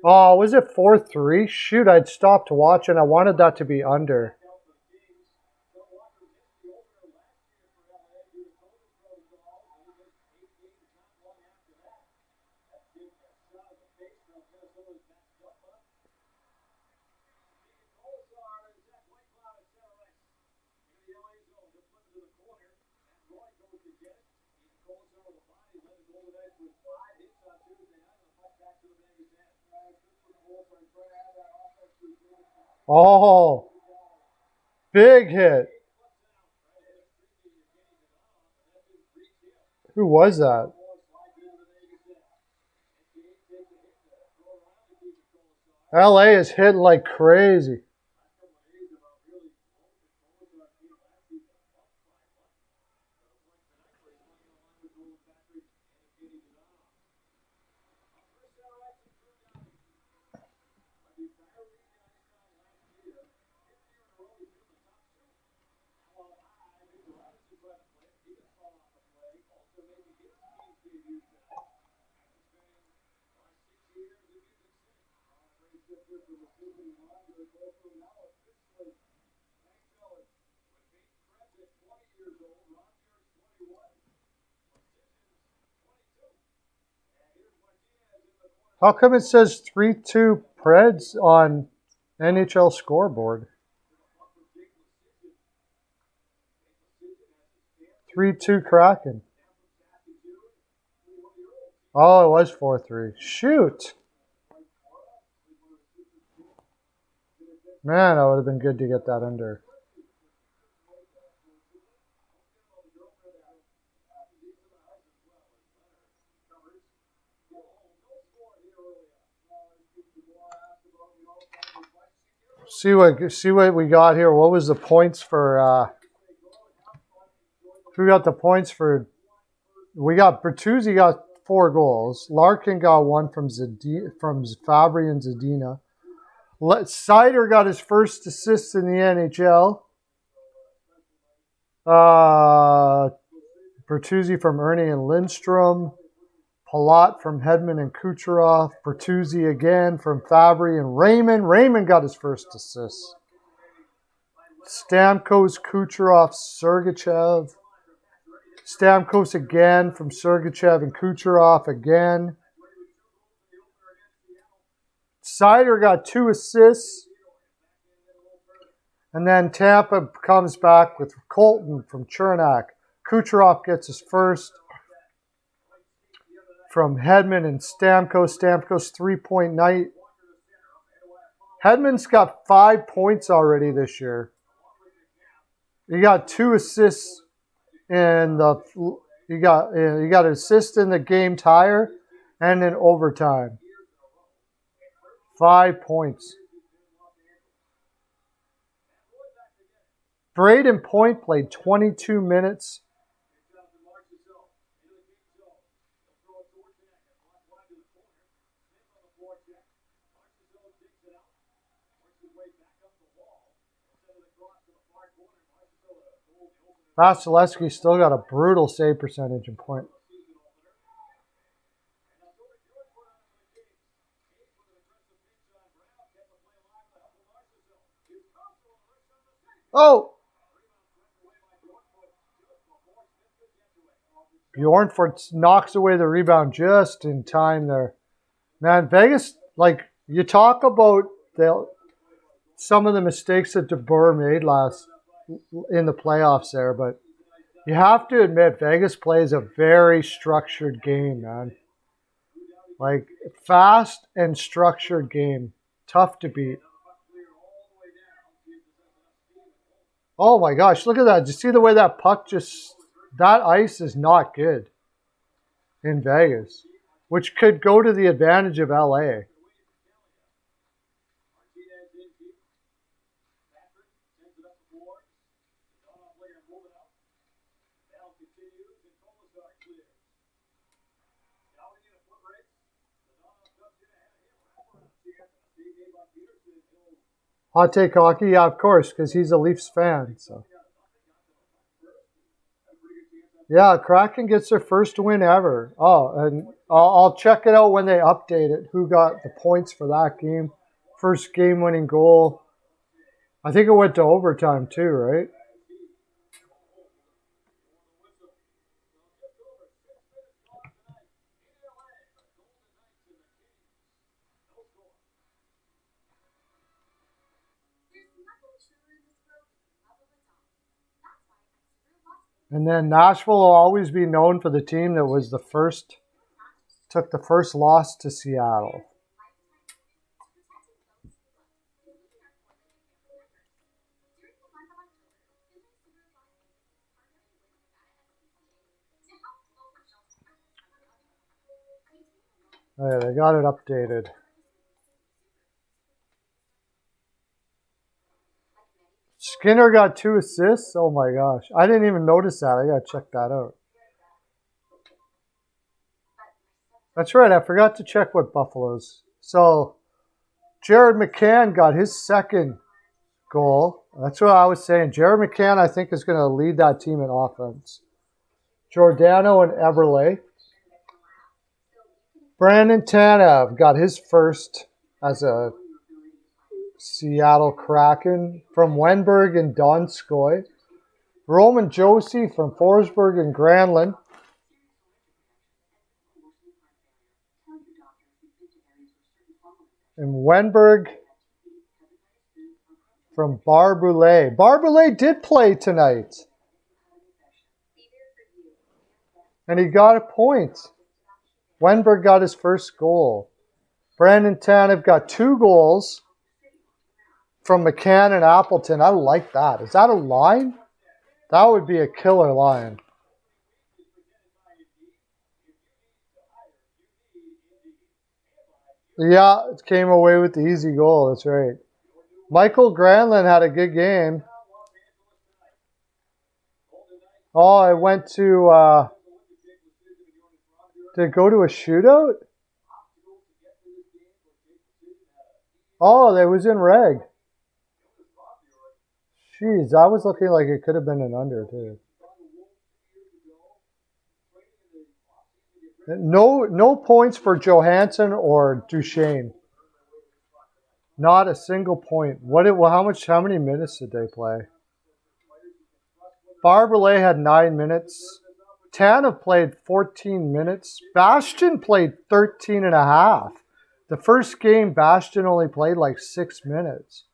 Oh, was it 4-3? Shoot, I'd stopped watching. I wanted that to be under. Oh, big hit. Who was that? LA is hitting like crazy. How come it says 3-2 Preds on NHL scoreboard? 3-2 Kraken. Oh, it was 4-3. Shoot. Man, that would have been good to get that under. See what we got here. What was the points for who got the points for? We got Bertuzzi got 4 goals. Larkin got 1 from Fabry and Zadina. Sider got his first assist in the NHL. Bertuzzi from Ernie and Lindstrom. Palat from Hedman and Kucherov. Bertuzzi again from Fabry and Raymond. Raymond got his first assist. Stamkos, Kucherov, Sergachev. Stamkos again from Sergachev and Kucherov again. Sider got 2 assists. And then Tampa comes back with Colton from Chernak. Kucherov gets his first from Hedman and Stamkos. Stamkos 3-point night. Hedman's got 5 points already this year. He got 2 assists in the. He got an assist in the game tire and in overtime. 5 points. Braden Point played 22 minutes. Vasilevsky still got a brutal save percentage in Point. Oh! Bjornfort knocks away the rebound just in time there. Man, Vegas, like, you talk about some of the mistakes that DeBoer made in the playoffs there, but you have to admit Vegas plays a very structured game, man. Like, fast and structured game. Tough to beat. Oh my gosh, look at that. Did you see the way that puck just... That ice is not good in Vegas, which could go to the advantage of LA. Hot Take Hockey, yeah, of course, because he's a Leafs fan. So, yeah, Kraken gets their first win ever. Oh, and I'll check it out when they update it. Who got the points for that game? First game-winning goal. I think it went to overtime too, right? And then Nashville will always be known for the team that was took the first loss to Seattle. Oh, yeah, they got it updated. Skinner got 2 assists. Oh my gosh. I didn't even notice that. I got to check that out. That's right. I forgot to check what Buffalo's. So, Jared McCann got his second goal. That's what I was saying. Jared McCann, I think, is going to lead that team in offense. Giordano and Eberle. Brandon Tanev got his first as a Seattle Kraken from Wenberg and Donskoy. Roman Josi from Forsberg and Granlund. And Wenberg from Barboulay. Barboulay did play tonight. And he got a point. Wenberg got his first goal. Brandon Tanev got 2 goals from McCann and Appleton. I like that. Is that a line? That would be a killer line. Yeah, it came away with the easy goal. That's right. Michael Granlund had a good game. Oh, I went to... did it go to a shootout? Oh, that was in reg. Jeez, that was looking like it could have been an under, too. No points for Johansson or Duchesne. Not a single point. How many minutes did they play? Barboulay had 9 minutes. Tanev played 14 minutes. Bastian played 13 and a half. The first game, Bastian only played like 6 minutes.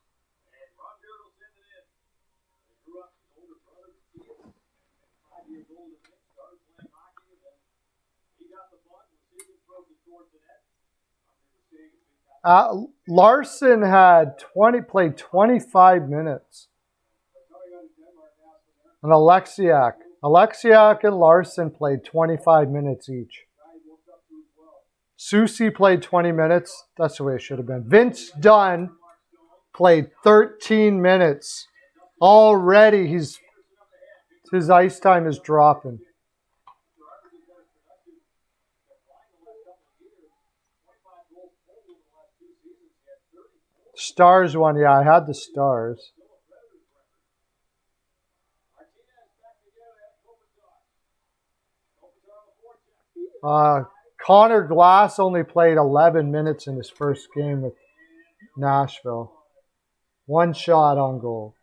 Larson played 25 minutes. And Alexiak and Larson played 25 minutes each. Susie played 20 minutes. That's the way it should have been. Vince Dunn played 13 minutes. Already his ice time is dropping. Stars won. Yeah, I had the Stars. Connor Glass only played 11 minutes in his first game with Nashville. 1 shot on goal.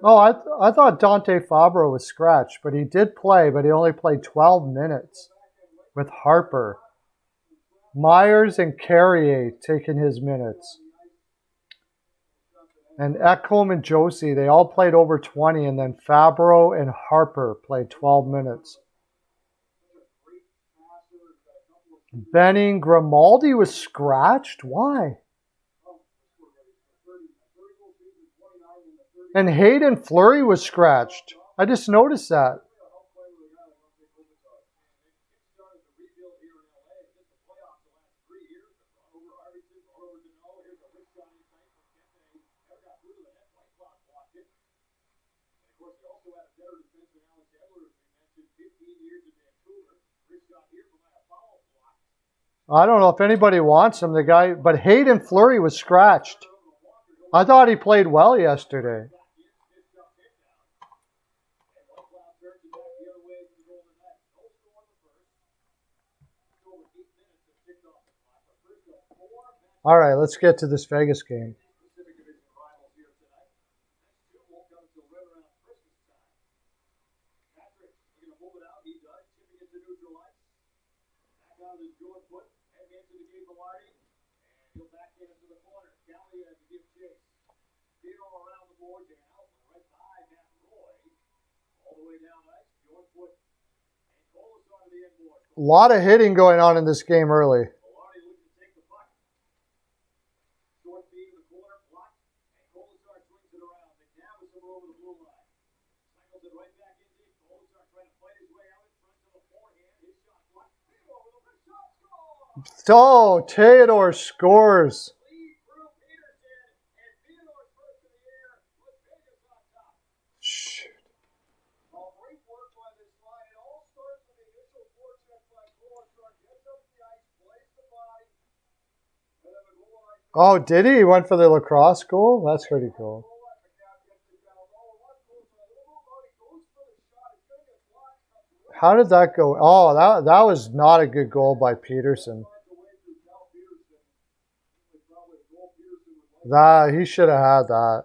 Oh, I thought Dante Fabro was scratched, but he did play, but he only played 12 minutes with Harper. Myers and Carrier taking his minutes. And Ekholm and Josie, they all played over 20, and then Fabro and Harper played 12 minutes. Benning, Grimaldi was scratched? Why? And Hayden Fleury was scratched. I just noticed that. I don't know if anybody wants him, the guy, but Hayden Fleury was scratched. I thought he played well yesterday. All right, let's get to this Vegas game. A lot of hitting going on in this game early. Oh, Theodore scores. Shoot. Oh, did he? He went for the lacrosse goal? That's pretty cool. How did that go? Oh, that was not a good goal by Peterson. He should have had that.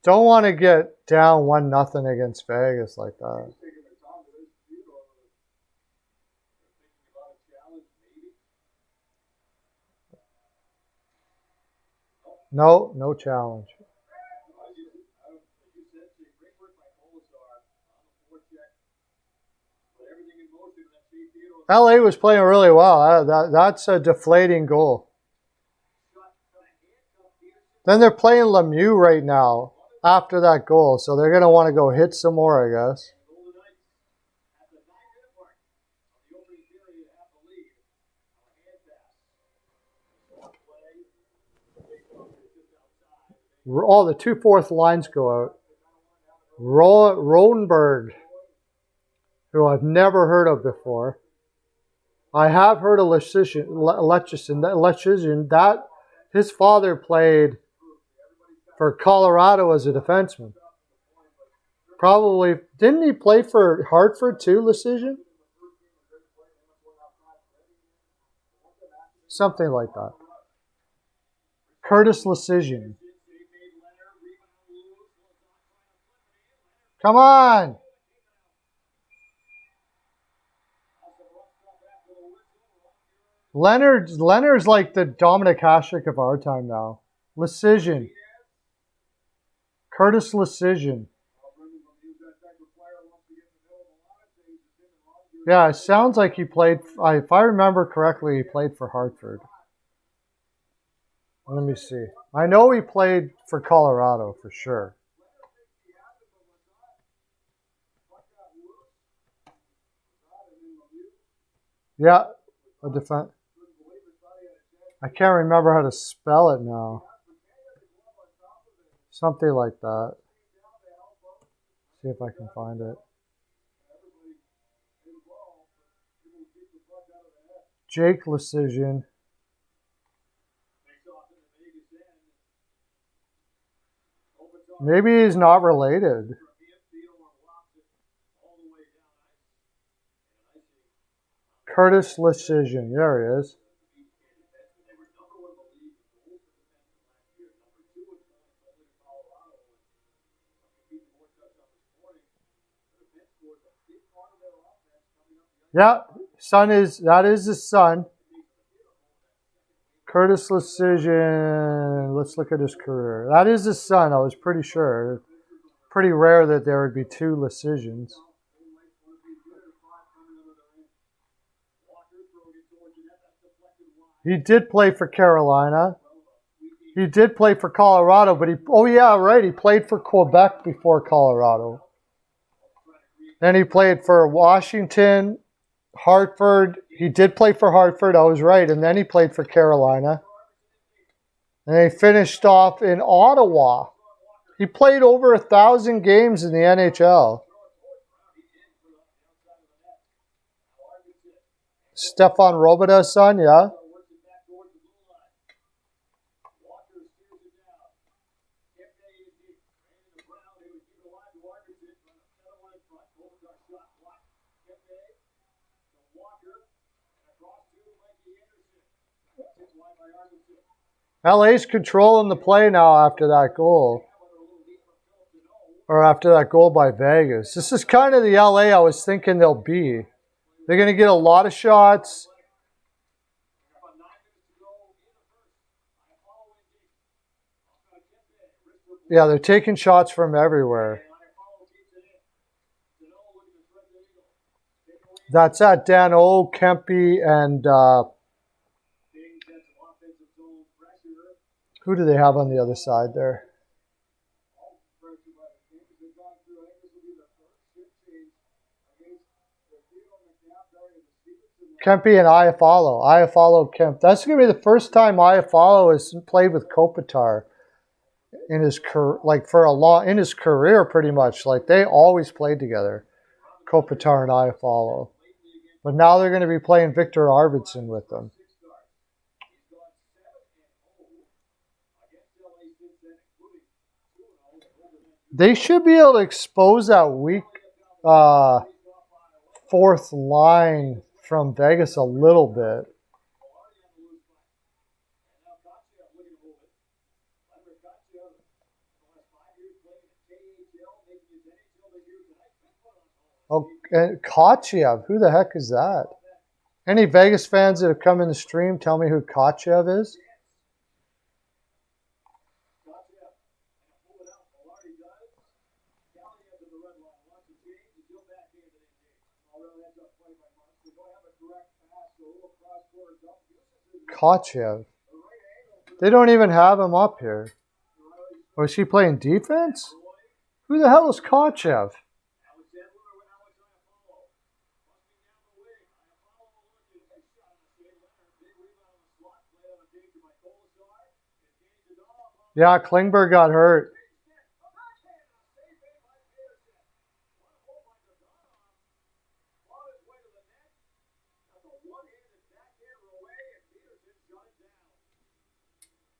Don't want to get down 1-0 against Vegas like that. No challenge. LA was playing really well. That's a deflating goal. Then they're playing Lemieux right now after that goal, so they're going to want to go hit some more, I guess. Oh, the 2 4th lines go out. Rodenberg, who I've never heard of before. I have heard of Leschyshyn. That his father played for Colorado as a defenseman. Probably, didn't he play for Hartford too, Leschyshyn? Something like that. Curtis Leschyshyn. Come on! Leonard's like the Dominic Hasek of our time now. Leschyshyn. Curtis Leschyshyn. Yeah, it sounds like he played, if I remember correctly, he played for Hartford. Let me see. I know he played for Colorado for sure. Yeah, a defense. I can't remember how to spell it now. Something like that. See if I can find it. Jake Leschyshyn. Maybe he's not related. Curtis Leschyshyn. There he is. Yeah, that is his son. Curtis Lecision. Let's look at his career. That is his son. I was pretty sure. Pretty rare that there would be two Lecisions. He did play for Carolina. He did play for Colorado, but he played for Quebec before Colorado. Then he played for Washington, Hartford. He did play for Hartford, I was right. And then he played for Carolina. And he finished off in Ottawa. He played over 1,000 games in the NHL. Stefan Robida's son, yeah. LA's controlling the play now after that goal. Or after that goal by Vegas. This is kind of the LA I was thinking they'll be. They're going to get a lot of shots. Yeah, they're taking shots from everywhere. That's at Dano, Kempe, and who do they have on the other side there? Kempe and Iafallo. Iafallo, Kemp. That's going to be the first time Iafallo has played with Kopitar in his in his career, pretty much. Like, they always played together, Kopitar and Iafallo. But now they're going to be playing Victor Arvidsson with them. They should be able to expose that weak fourth line from Vegas a little bit. Oh, and Kotchev, who the heck is that? Any Vegas fans that have come in the stream, tell me who Kotchev is. Kotchev. They don't even have him up here. Or is he playing defense? Who the hell is Kotchev? Yeah, Klingberg got hurt.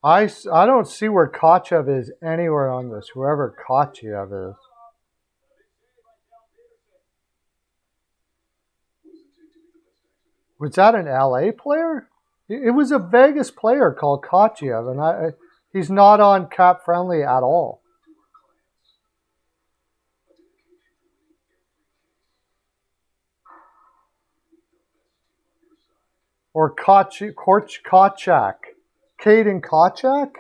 I don't see where Kotchev is anywhere on this, whoever Kotchev is. Was that an LA player? It was a Vegas player called Kotchev, and he's not on Cap Friendly at all. Or Kochak. Caden Kochak?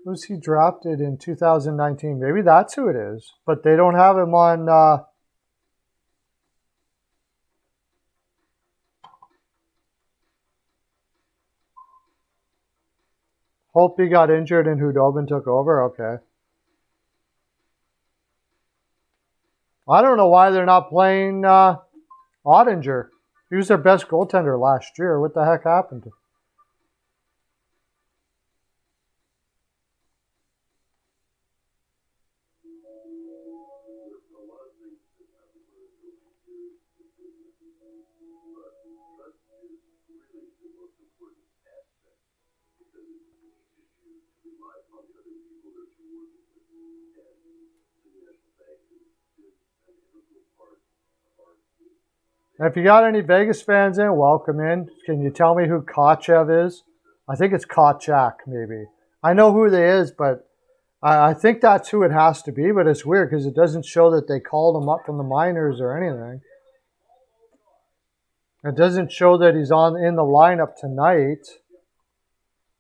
Who's he drafted in 2019? Maybe that's who it is. But they don't have him on... Holtby got injured and Hudobin took over? Okay. I don't know why they're not playing Ottinger. He was their best goaltender last year. What the heck happened to him? If you got any Vegas fans in, welcome in. Can you tell me who Kotchev is? I think it's Kochak, maybe. I know who they is, but I think that's who it has to be, but it's weird because it doesn't show that they called him up from the minors or anything. It doesn't show that he's in the lineup tonight.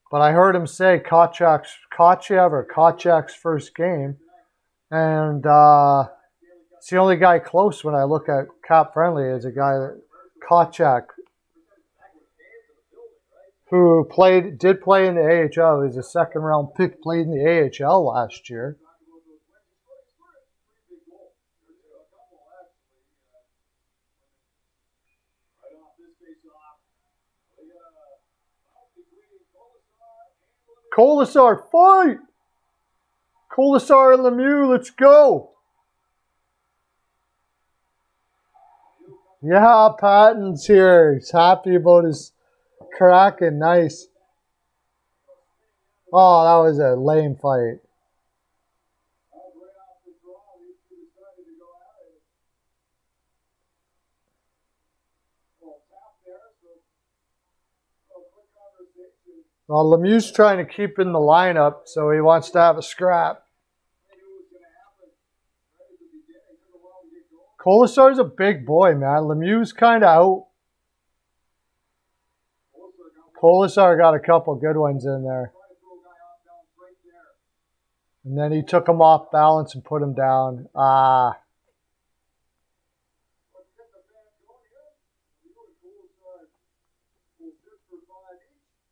But I heard him say Kochev's first game. And it's the only guy close when I look at Cap Friendly is a guy that Kochak, who did play in the AHL. He's a second round pick, played in the AHL last year. Colasar, fight! Colasar and Lemieux, let's go! Yeah, Patton's here. He's happy about his Kraken. Nice. Oh, that was a lame fight. Well, Lemieux's trying to keep in the lineup, so he wants to have a scrap. Colasar's a big boy, man. Lemieux's kind of out. Colasar got a couple good ones in there. And then he took him off balance and put him down.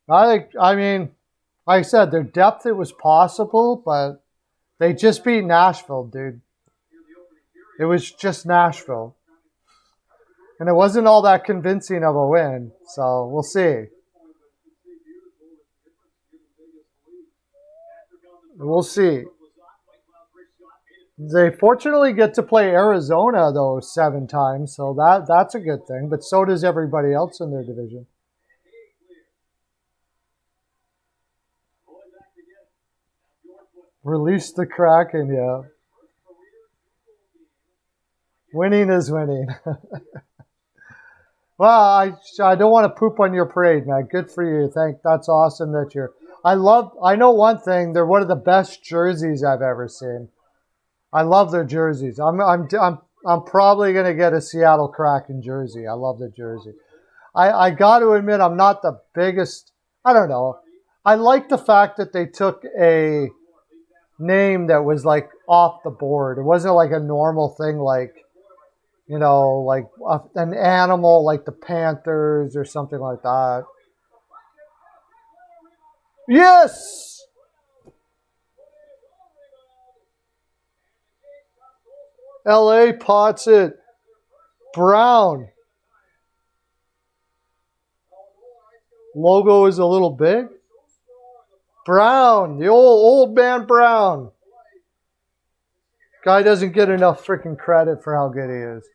I mean, like I said, their depth, it was possible, but they just beat Nashville, dude. It was just Nashville. And it wasn't all that convincing of a win, so we'll see. We'll see. They fortunately get to play Arizona, though, 7 times, so that's a good thing, but so does everybody else in their division. Release the Kraken, yeah. Winning is winning. Well, I don't want to poop on your parade, man. Good for you. That's awesome that you're. I know one thing. They're one of the best jerseys I've ever seen. I love their jerseys. I'm probably gonna get a Seattle Kraken jersey. I love the jersey. I got to admit, I'm not the biggest. I don't know. I like the fact that they took a name that was like off the board. It wasn't like a normal thing, like, you know, like an animal like the Panthers or something like that. Yes! LA pots it. Brown. Logo is a little big. Brown, the old man Brown. Guy doesn't get enough freaking credit for how good he is.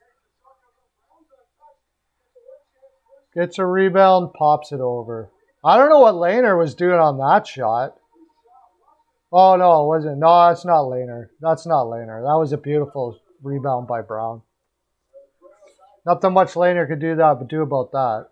Gets a rebound, pops it over. I don't know what Lehner was doing on that shot. Oh, no, it wasn't. No, that's not Lehner. That's not Lehner. That was a beautiful rebound by Brown. Nothing much Lehner could do about that.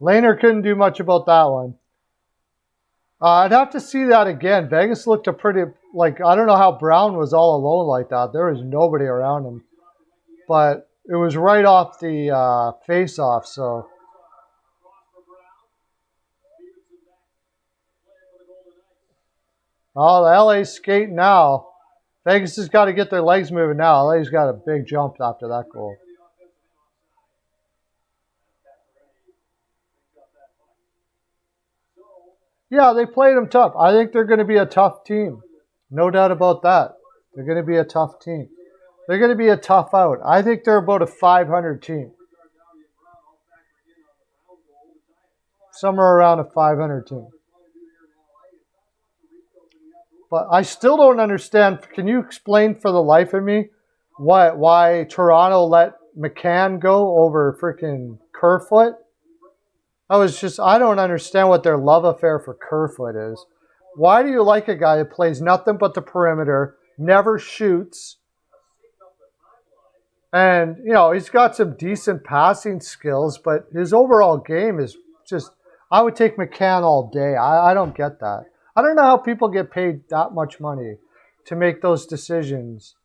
Lehner couldn't do much about that one. I'd have to see that again. Vegas looked a pretty, like, I don't know how Brown was all alone like that. There was nobody around him. But it was right off the face-off, so. Oh, the LA's skating now. Vegas has got to get their legs moving now. LA's got a big jump after that goal. Yeah, they played them tough. I think they're going to be a tough team. No doubt about that. They're going to be a tough team. They're going to be a tough out. I think they're about a 500 team. Somewhere around a 500 team. But I still don't understand. Can you explain for the life of me why Toronto let McCann go over freaking Kerfoot? I don't understand what their love affair for Kerfoot is. Why do you like a guy that plays nothing but the perimeter, never shoots, and, you know, he's got some decent passing skills, but his overall game is just, I would take McCann all day. I don't get that. I don't know how people get paid that much money to make those decisions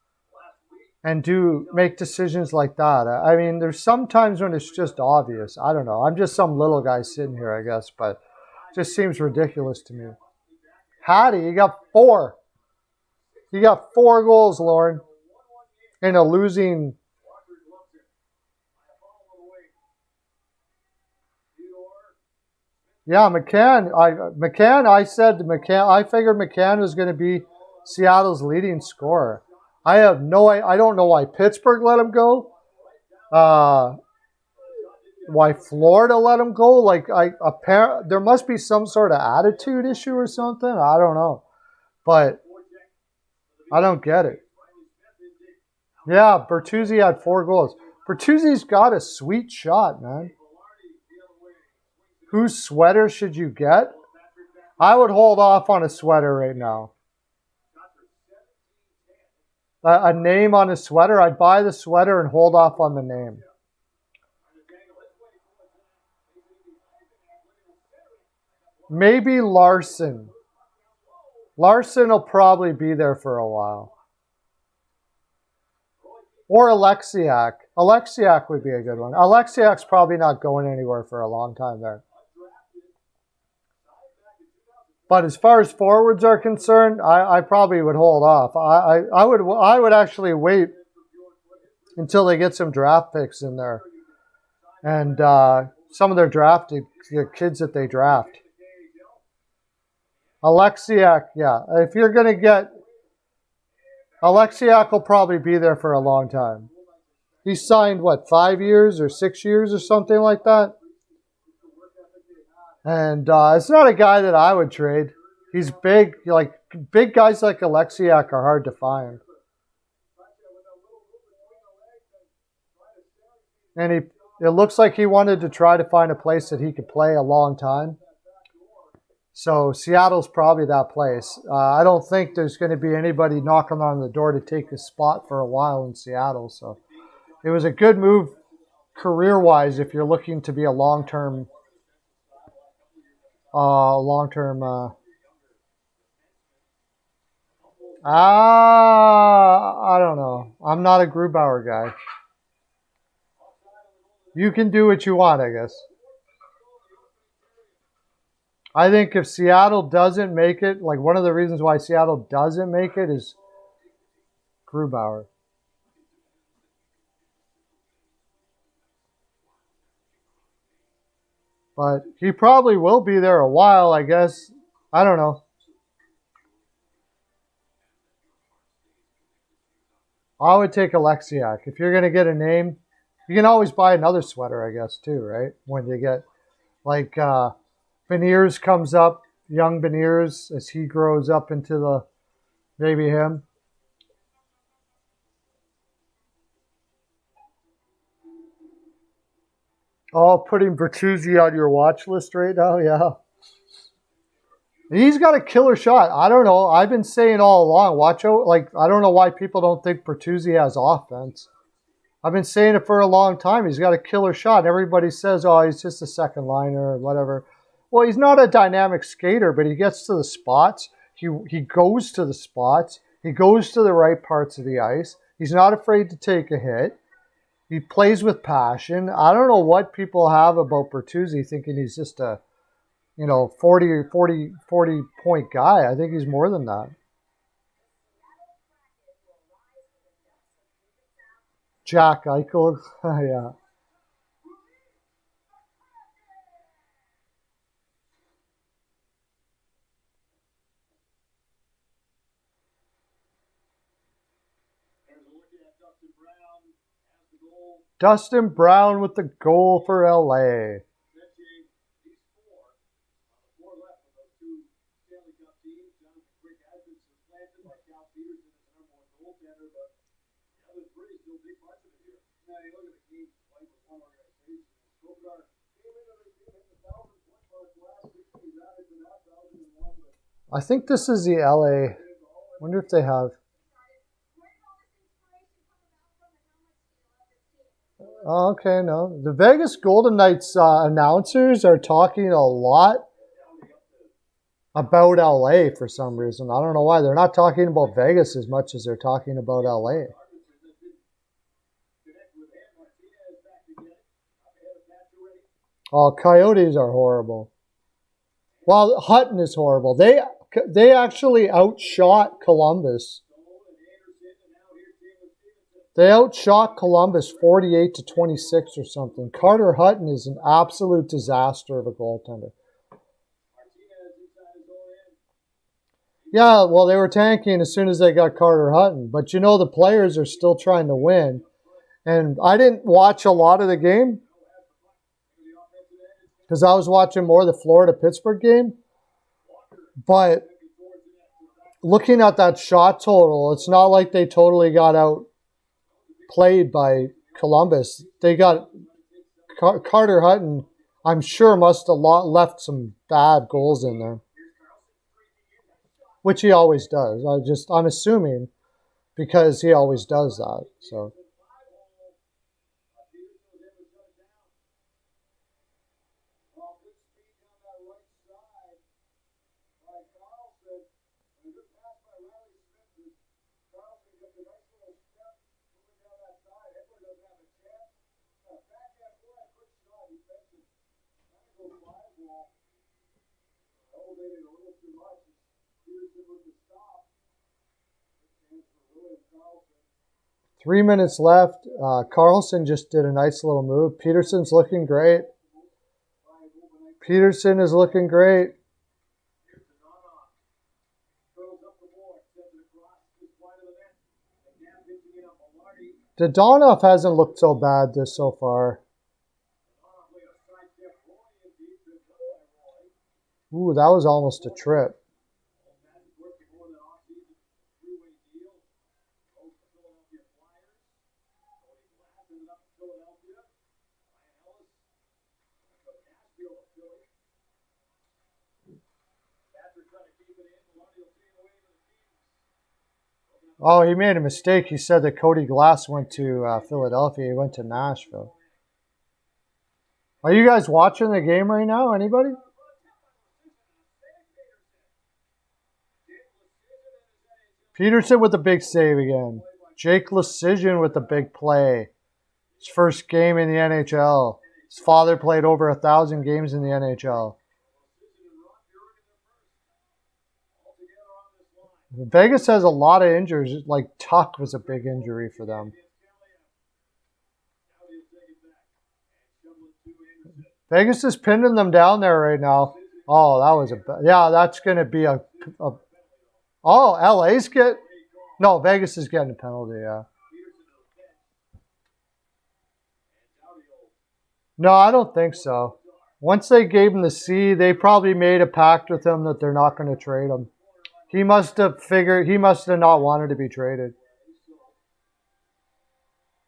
and make decisions like that. I mean, there's some times when it's just obvious. I don't know. I'm just some little guy sitting here, I guess, but it just seems ridiculous to me. Hattie, you got 4. You got 4 goals, Lauren, in a losing. Yeah, McCann. I said McCann. I figured McCann was going to be Seattle's leading scorer. I don't know why Pittsburgh let him go. Why Florida let him go? Like, there must be some sort of attitude issue or something. I don't know, but I don't get it. Yeah, Bertuzzi had 4 goals. Bertuzzi's got a sweet shot, man. Whose sweater should you get? I would hold off on a sweater right now. A name on a sweater? I'd buy the sweater and hold off on the name. Maybe Larson. Larson will probably be there for a while. Or Alexiak. Alexiak would be a good one. Alexiak's probably not going anywhere for a long time there. But as far as forwards are concerned, I probably would hold off. I would actually wait until they get some draft picks in there, and some of their drafted kids that they draft. Alexiak, yeah. If you're gonna get Alexiak, will probably be there for a long time. He signed 5 years or 6 years or something like that. And it's not a guy that I would trade. He's big. Like, big guys like Alexiak are hard to find. And it looks like he wanted to try to find a place that he could play a long time. So Seattle's probably that place. I don't think there's going to be anybody knocking on the door to take his spot for a while in Seattle. So it was a good move career-wise if you're looking to be a long-term I don't know. I'm not a Grubauer guy. You can do what you want, I guess. I think if Seattle doesn't make it, like, one of the reasons why Seattle doesn't make it is Grubauer. But he probably will be there a while, I guess. I don't know. I would take Alexiak. If you're going to get a name, you can always buy another sweater, I guess, too, right? When you get, like, Beniers comes up, young Beniers, as he grows up into maybe him. Oh, putting Bertuzzi on your watch list right now? Yeah. He's got a killer shot. I don't know. I've been saying all along, watch out. Like, I don't know why people don't think Bertuzzi has offense. I've been saying it for a long time. He's got a killer shot. Everybody says, oh, he's just a second liner or whatever. Well, he's not a dynamic skater, but he gets to the spots. He goes to the spots. He goes to the right parts of the ice. He's not afraid to take a hit. He plays with passion. I don't know what people have about Bertuzzi thinking he's just a, 40 point guy. I think he's more than that. Jack Eichel, yeah. Dustin Brown with the goal for LA. I think this is the LA. Wonder if they have. Oh, okay, no. The Vegas Golden Knights announcers are talking a lot about LA for some reason. I don't know why. They're not talking about Vegas as much as they're talking about LA. Oh, Coyotes are horrible. Well, Hutton is horrible. They actually outshot Columbus. They outshot Columbus 48-26 or something. Carter Hutton is an absolute disaster of a goaltender. Yeah, well, they were tanking as soon as they got Carter Hutton. But, you know, the players are still trying to win. And I didn't watch a lot of the game because I was watching more of the Florida-Pittsburgh game. But looking at that shot total, it's not like they totally got outplayed by Columbus. They got Carter Hutton, I'm sure, must have left some bad goals in there, which he always does. I'm assuming because he always does that. So. Three minutes left. Carlson just did a nice little move. Peterson's looking great. Peterson is looking great. Dadonov hasn't looked so bad so far. Ooh, that was almost a trip. Oh, he made a mistake. He said that Cody Glass went to Philadelphia. He went to Nashville. Are you guys watching the game right now? Anybody? Peterson with the big save again. Jake Lecision with the big play. His first game in the NHL. His father played over 1,000 games in the NHL. Vegas has a lot of injuries. Like Tuck was a big injury for them. Vegas is pinning them down there right now. Oh, that was that's going to be a oh, LA's no, Vegas is getting a penalty, yeah. No, I don't think so. Once they gave him the C, they probably made a pact with him that they're not going to trade him. He must have not wanted to be traded.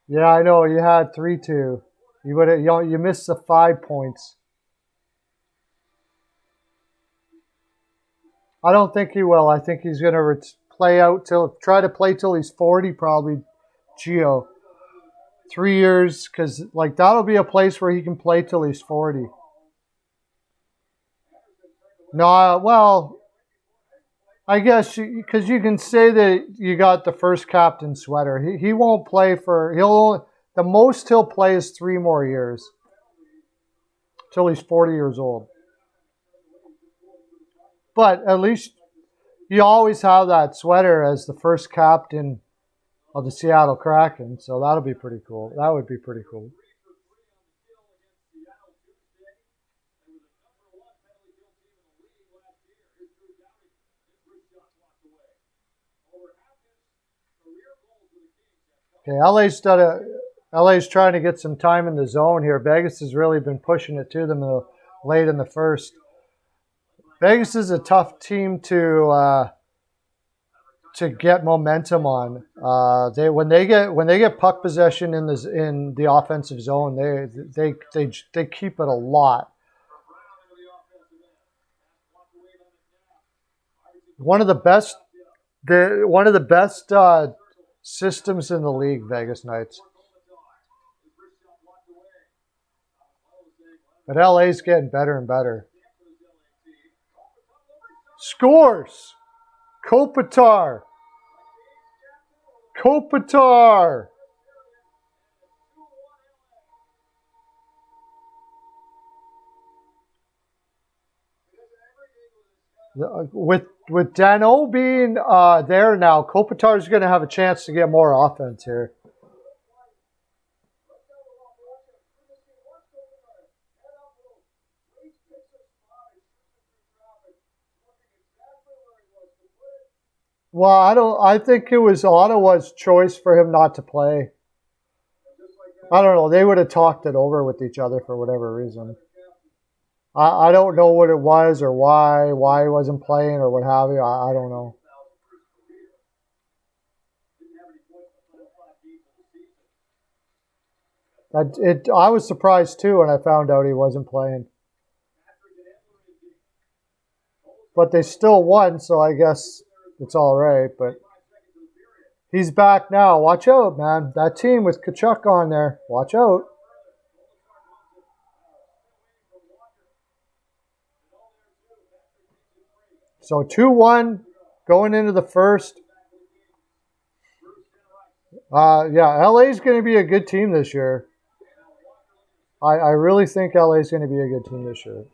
Yeah, I know. You had 3-2. You missed the 5 points. I don't think he will. I think he's going to try to play till he's 40, probably. Gio. 3 years, because like that'll be a place where he can play till he's 40. No, well, I guess because you can say that you got the first captain sweater. He won't play the most he'll play is 3 more years till he's 40 years old. But at least you always have that sweater as the first captain of the Seattle Kraken, so that'll be pretty cool. That would be pretty cool. Okay, LA's trying to get some time in the zone here. Vegas has really been pushing it to them late in the first. Vegas is a tough team to get momentum on. When they get puck possession in the offensive zone, they keep it a lot. One of the best, systems in the league, Vegas Knights. But LA's getting better and better. Scores! Kopitar! Kopitar! With Dano being there now, Kopitar is going to have a chance to get more offense here. Well, I think it was Ottawa's choice for him not to play. I don't know. They would have talked it over with each other for whatever reason. I don't know what it was or why he wasn't playing or what have you. I don't know. I was surprised too when I found out he wasn't playing. But they still won, so I guess it's all right. But he's back now. Watch out, man. That team with Tkachuk on there. Watch out. So 2-1 going into the first. Yeah, LA's going to be a good team this year. I really think LA's going to be a good team this year.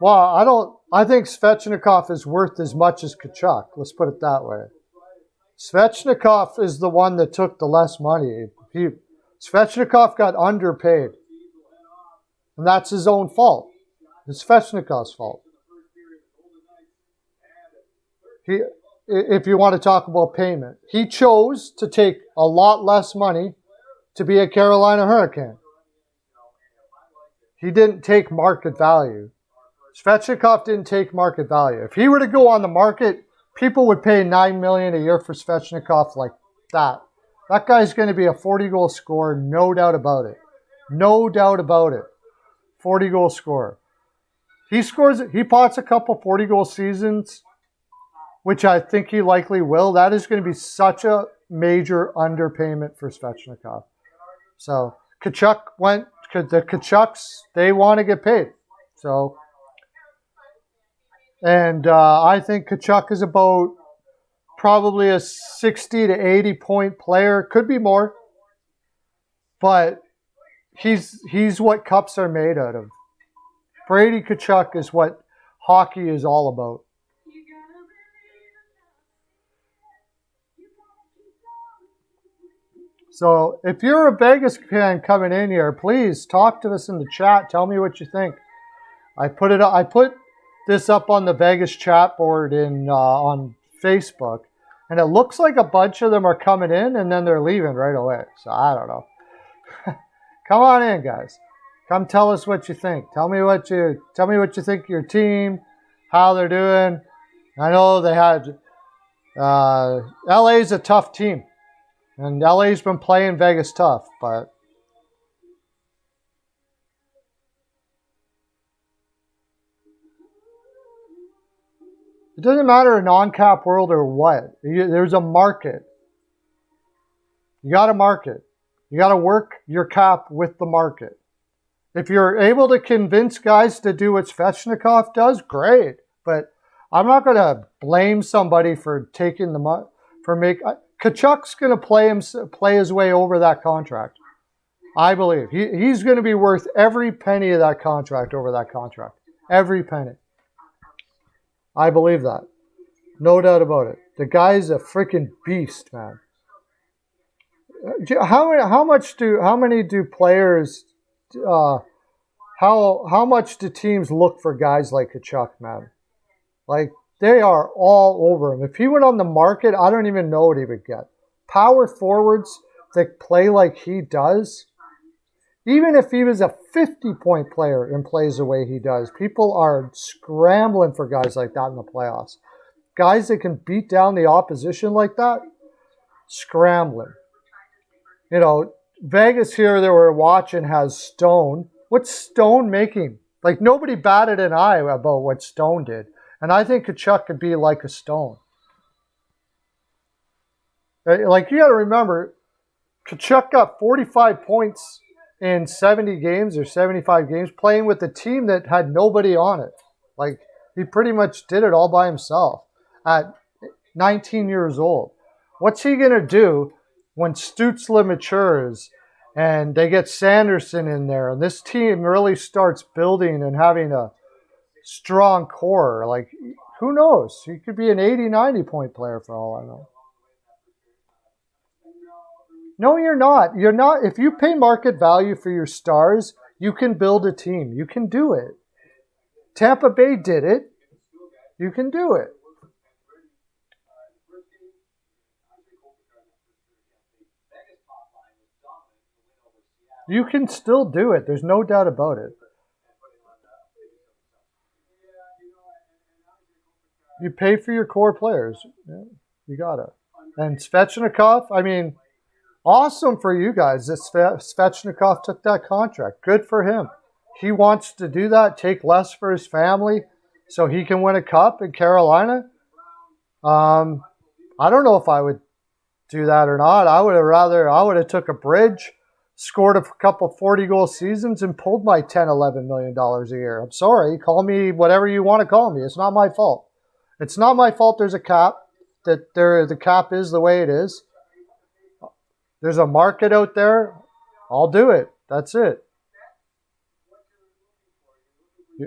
Well, I think Svechnikov is worth as much as Tkachuk. Let's put it that way. Svechnikov is the one that took the less money. Svechnikov got underpaid. And that's his own fault. It's Svechnikov's fault. If you want to talk about payment, he chose to take a lot less money to be a Carolina Hurricane. He didn't take market value. Svechnikov didn't take market value. If he were to go on the market, people would pay $9 million a year for Svechnikov like that. That guy's going to be a 40-goal scorer, no doubt about it. No doubt about it. 40-goal scorer. He pots a couple 40-goal seasons, which I think he likely will. That is going to be such a major underpayment for Svechnikov. So Tkachuk went, the Tkachuks, they want to get paid. So, and I think Tkachuk is about probably a 60 to 80 point player. Could be more. But he's what cups are made out of. Brady Tkachuk is what hockey is all about. So if you're a Vegas fan coming in here, please talk to us in the chat. Tell me what you think. I put this up on the Vegas chat board on Facebook, and it looks like a bunch of them are coming in and then they're leaving right away. So I don't know. Come on in, guys. Come tell us what you think. Tell me what you think of your team, how they're doing. I know they had LA's a tough team. And LA's been playing Vegas tough, but it doesn't matter in on-cap world or what. There's a market. You got to market. You got to work your cap with the market. If you're able to convince guys to do what Svechnikov does, great. But I'm not going to blame somebody for taking the money Tkachuk's going to play his way over that contract. I believe. He's going to be worth every penny of that contract over that contract. Every penny. I believe that. No doubt about it. The guy's a freaking beast, man. How much do players how much do teams look for guys like Tkachuk, man? Like, they are all over him. If he went on the market, I don't even know what he would get. Power forwards that play like he does, even if he was a 50-point player and plays the way he does, people are scrambling for guys like that in the playoffs. Guys that can beat down the opposition like that, scrambling. You know, Vegas here that we're watching has Stone. What's Stone making? Like, nobody batted an eye about what Stone did. And I think Kachuk could be like a Stone. Like, you got to remember, Kachuk got 45 points in 70 games or 75 games playing with a team that had nobody on it. Like, he pretty much did it all by himself at 19 years old. What's he going to do when Stützle matures and they get Sanderson in there and this team really starts building and having a strong core? Like, who knows? He could be an 80, 90 point player for all I know. No, you're not. You're not. If you pay market value for your stars, you can build a team. You can do it. Tampa Bay did it. You can do it. You can still do it. There's no doubt about it. You pay for your core players. Yeah, you got it. And Svechnikov, I mean, awesome for you guys that Svechnikov took that contract. Good for him. He wants to do that, take less for his family so he can win a cup in Carolina. I don't know if I would do that or not. I would have took a bridge, scored a couple 40-goal seasons, and pulled my $10, $11 million a year. I'm sorry. Call me whatever you want to call me. It's not my fault. It's not my fault there's a cap, that the cap is the way it is. There's a market out there. I'll do it. That's it.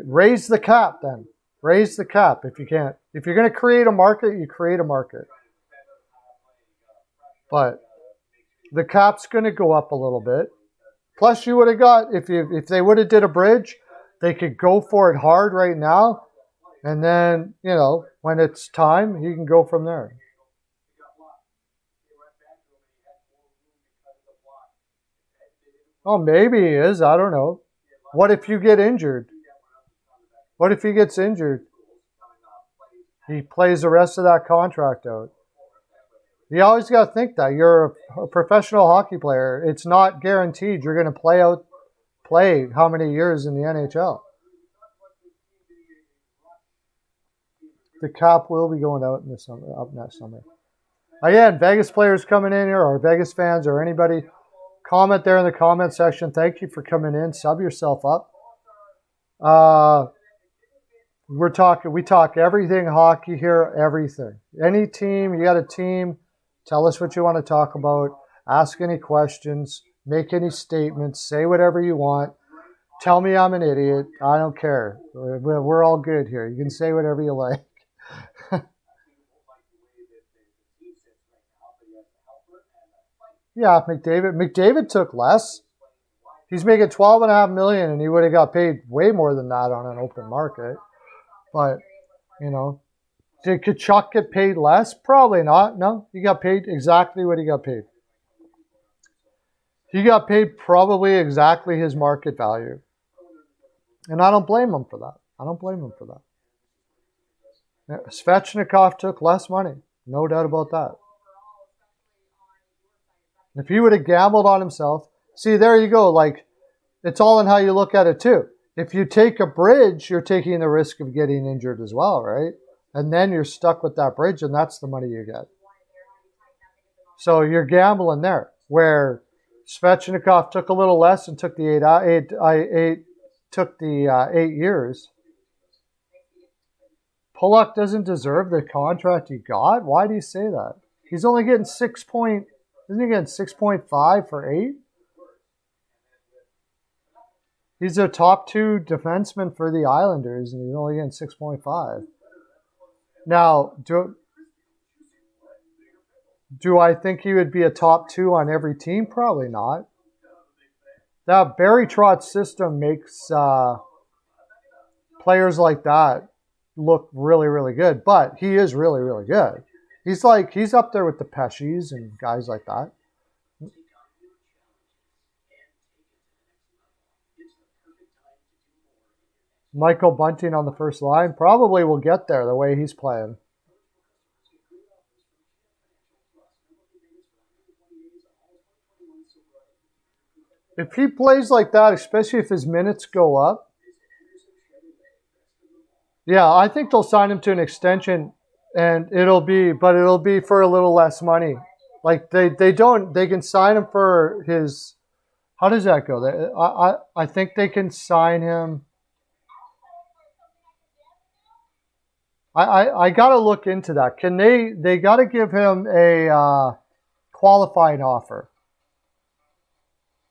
Raise the cap then. Raise the cap if you can't. If you're going to create a market, you create a market. But the cap's going to go up a little bit. Plus, you would have got, if they would have did a bridge, they could go for it hard right now. And then, you know, when it's time, you can go from there. Oh, maybe he is. I don't know. What if you get injured? What if he gets injured? He plays the rest of that contract out. You always got to think that. You're a professional hockey player. It's not guaranteed you're going to play how many years in the NHL. The cap will be going out in the summer, up next summer. Again, Vegas players coming in here, or Vegas fans, or anybody, comment there in the comment section. Thank you for coming in. Sub yourself up. We talk everything hockey here, everything. Any team, you got a team, tell us what you want to talk about. Ask any questions, make any statements, say whatever you want. Tell me I'm an idiot. I don't care. We're all good here. You can say whatever you like. Yeah, McDavid took less. He's making $12.5 million, and he would have got paid way more than that on an open market. But, you know, did Kachuk get paid less? Probably not. No, he got paid exactly what he got paid. He got paid probably exactly his market value. And I don't blame him for that. I don't blame him for that. Svechnikov took less money. No doubt about that. If he would have gambled on himself, see, there you go. Like, it's all in how you look at it too. If you take a bridge, you're taking the risk of getting injured as well, right? And then you're stuck with that bridge, and that's the money you get. So you're gambling there. Where Svechnikov took a little less and took the 8 years. Pulock doesn't deserve the contract he got. Why do you say that? He's only getting isn't he getting 6.5 for 8? He's a top 2 defenseman for the Islanders, and he's only getting 6.5. Now, do I think he would be a top 2 on every team? Probably not. That Barry Trotz system makes players like that look really, really good, but he is really, really good. He's up there with the Pesci's and guys like that. Michael Bunting on the first line probably will get there the way he's playing. If he plays like that, especially if his minutes go up, yeah, I think they'll sign him to an extension, and it'll be for a little less money. Like they can sign him for his. How does that go? I think they can sign him. I got to look into that. Can they got to give him a qualifying offer.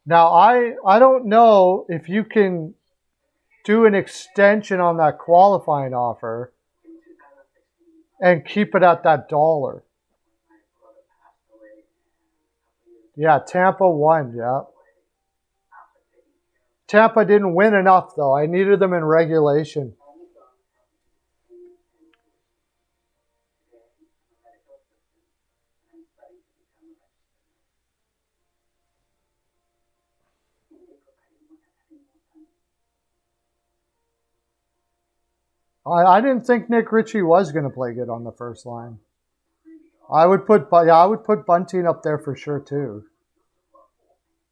Now I don't know if you can do an extension on that qualifying offer and keep it at that $1. Yeah, Tampa won, yeah. Tampa didn't win enough, though. I needed them in regulation. I didn't think Nick Ritchie was going to play good on the first line. I would put Bunting up there for sure, too.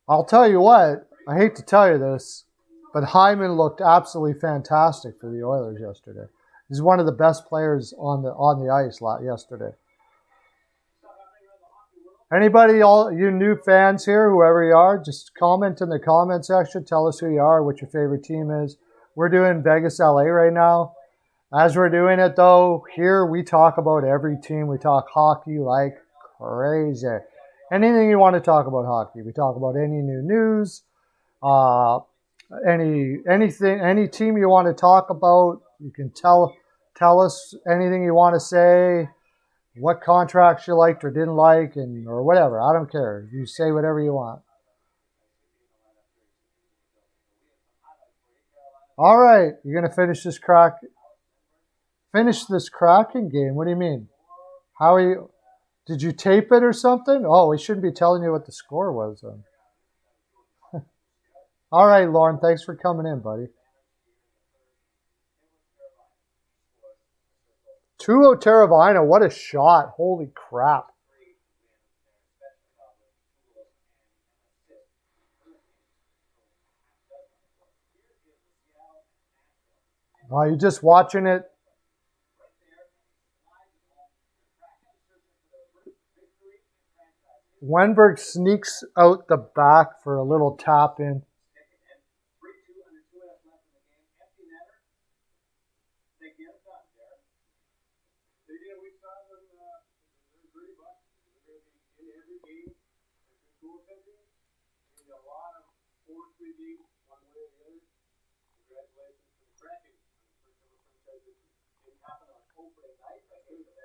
I'll tell you what, I hate to tell you this, but Hyman looked absolutely fantastic for the Oilers yesterday. He's one of the best players on the ice yesterday. Anybody, all you new fans here, whoever you are, just comment in the comment section. Tell us who you are, what your favorite team is. We're doing Vegas, LA right now. As we're doing it, though, here we talk about every team. We talk hockey like crazy. Anything you want to talk about hockey. We talk about any new news, any team you want to talk about. You can tell us anything you want to say, what contracts you liked or didn't like, or whatever. I don't care. You say whatever you want. All right, you're gonna finish this Kraken game. What do you mean? How are you? Did you tape it or something? Oh, we shouldn't be telling you what the score was then. All right, Lauren, thanks for coming in, buddy. 2-0 Teravaina, what a shot. Holy crap. Wow, you're just watching it. Wenberg sneaks out the back for a little tap in.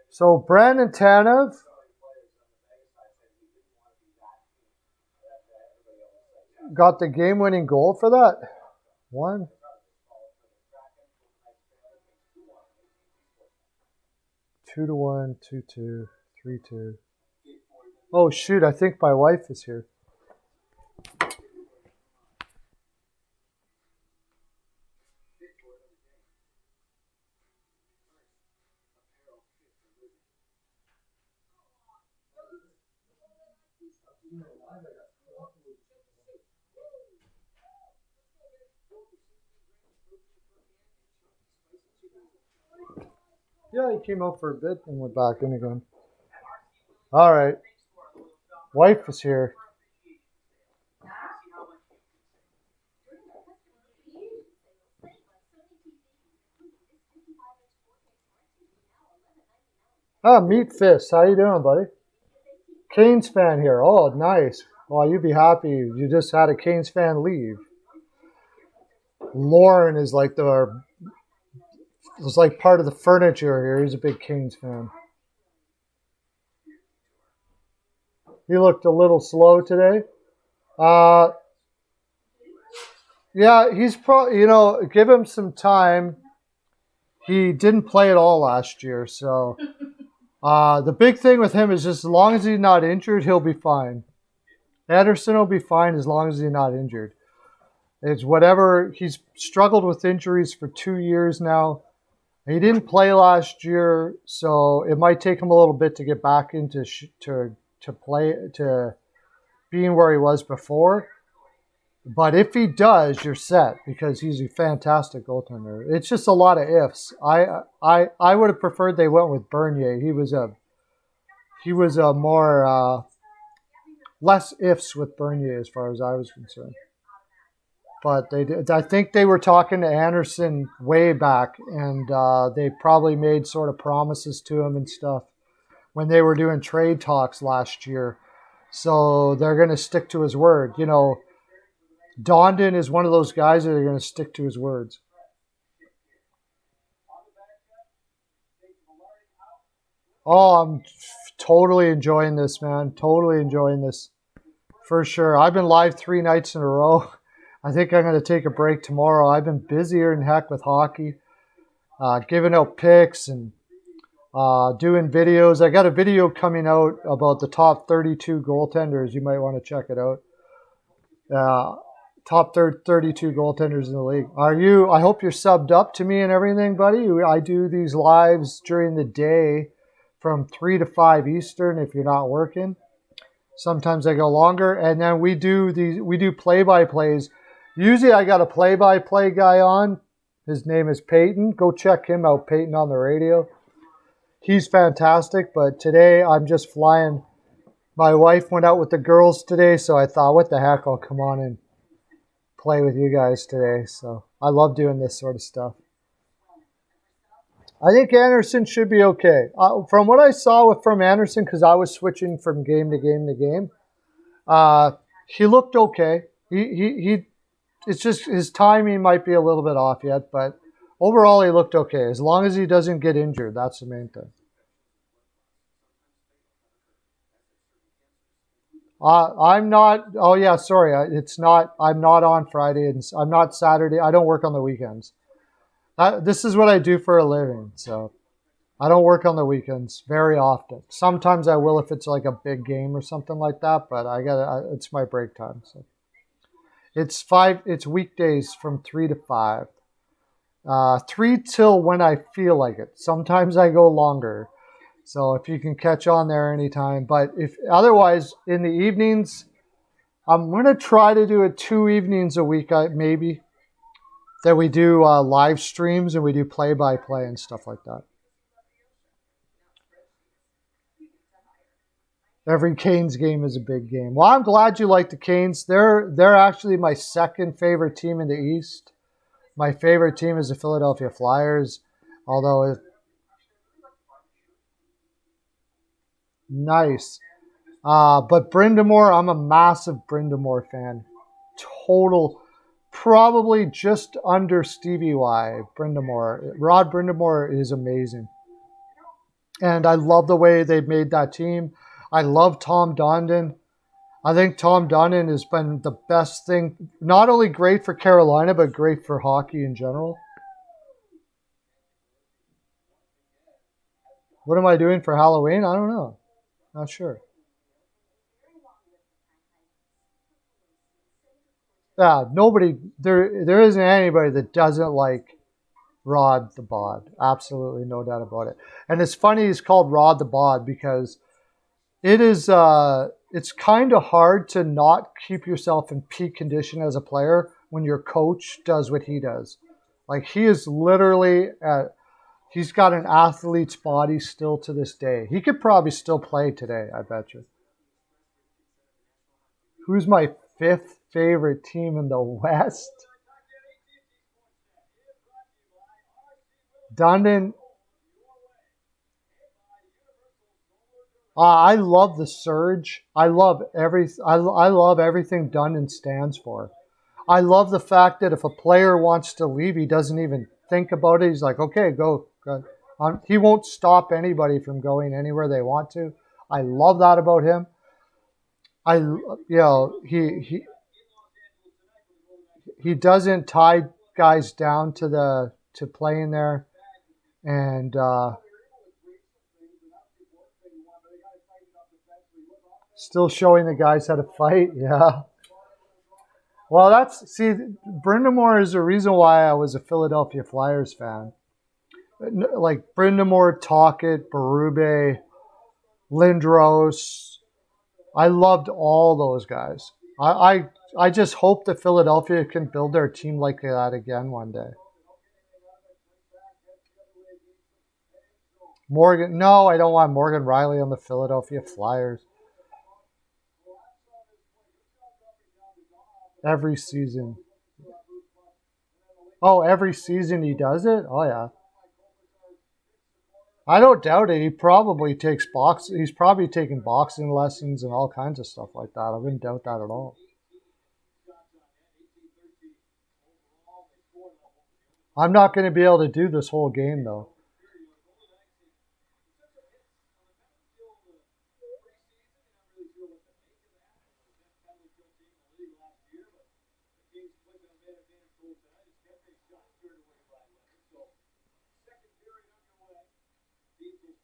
So Brandon Tanev got the game-winning goal for that. 1. Two to 1, 2-2, 3-2. Oh shoot! I think my wife is here. Yeah, he came out for a bit and went back in again. All right. Wife is here. Meat Fist. How you doing, buddy? Canes fan here. Oh, nice. Well, you'd be happy. You just had a Canes fan leave. Lauren is like part of the furniture here. He's a big Canes fan. He looked a little slow today. Yeah, he's probably, give him some time. He didn't play at all last year, so the big thing with him is just as long as he's not injured, he'll be fine. Ederson will be fine as long as he's not injured. It's whatever. He's struggled with injuries for 2 years now. He didn't play last year, so it might take him a little bit to get back into to being where he was before. But if he does, you're set because he's a fantastic goaltender. It's just a lot of ifs. I would have preferred they went with Bernier. He was a more less ifs with Bernier as far as I was concerned. But they did. I think they were talking to Anderson way back, and they probably made sort of promises to him and stuff when they were doing trade talks last year. So they're going to stick to his word. You know, Dondon is one of those guys that are going to stick to his words. Oh, I'm totally enjoying this, man. Totally enjoying this. For sure. I've been live 3 nights in a row. I think I'm going to take a break tomorrow. I've been busier than heck with hockey, giving out picks and doing videos. I got a video coming out about the top 32 goaltenders. You might want to check it out. Top 32 goaltenders in the league. I hope you're subbed up to me and everything, buddy. I do these lives during the day from 3 to 5 Eastern if you're not working. Sometimes I go longer, and then we do play-by-plays. Usually I got a play-by-play guy on. His name is Peyton. Go check him out, Peyton on the radio. He's fantastic, but today I'm just flying. My wife went out with the girls today, so I thought, what the heck, I'll come on and play with you guys today. So I love doing this sort of stuff. I think Anderson should be okay. From what I saw from Anderson, because I was switching from game to game to game, he looked okay. It's just his timing might be a little bit off yet, but overall he looked okay. As long as he doesn't get injured, that's the main thing. I'm not. Oh yeah, sorry. It's not. I'm not on Friday, and I'm not Saturday. I don't work on the weekends. This is what I do for a living, so I don't work on the weekends very often. Sometimes I will if it's like a big game or something like that, but it's my break time. So it's weekdays from 3 to 5. 3 till when I feel like it. Sometimes I go longer. So if you can catch on there anytime. But if otherwise in the evenings, I'm going to try to do it 2 evenings a week, maybe. That we do live streams and we do play-by-play and stuff like that. Every Canes game is a big game. Well, I'm glad you like the Canes. They're actually my second favorite team in the East. My favorite team is the Philadelphia Flyers, although nice. But Brind'Amour, I'm a massive Brind'Amour fan. Probably just under Stevie Y, Brind'Amour. Rod Brind'Amour is amazing. And I love the way they've made that team. I love Tom Dondon. I think Tom Dondon has been the best thing, not only great for Carolina, but great for hockey in general. What am I doing for Halloween? I don't know. Not sure. Yeah, there isn't anybody that doesn't like Rod the Bod. Absolutely no doubt about it. And it's funny he's called Rod the Bod because it's kind of hard to not keep yourself in peak condition as a player when your coach does what he does. Like he is literally he's got an athlete's body still to this day. He could probably still play today, I bet you. Who's my 5th favorite team in the West? Dundon. I love the Surge. I love everything Dundon stands for. I love the fact that if a player wants to leave, he doesn't even think about it. He's like, okay, go. He won't stop anybody from going anywhere they want to. I love that about him. He doesn't tie guys down to playing there, and still showing the guys how to fight. Yeah. Well, Brind'Amour is the reason why I was a Philadelphia Flyers fan. Like Brind'Amour, Tocchet, Berube, Lindros. I loved all those guys. I just hope that Philadelphia can build their team like that again one day. Morgan, no, I don't want Morgan Riley on the Philadelphia Flyers every season. Oh, every season he does it? Oh, yeah. I don't doubt it. He probably takes he's probably taking boxing lessons and all kinds of stuff like that. I wouldn't doubt that at all. I'm not going to be able to do this whole game, though.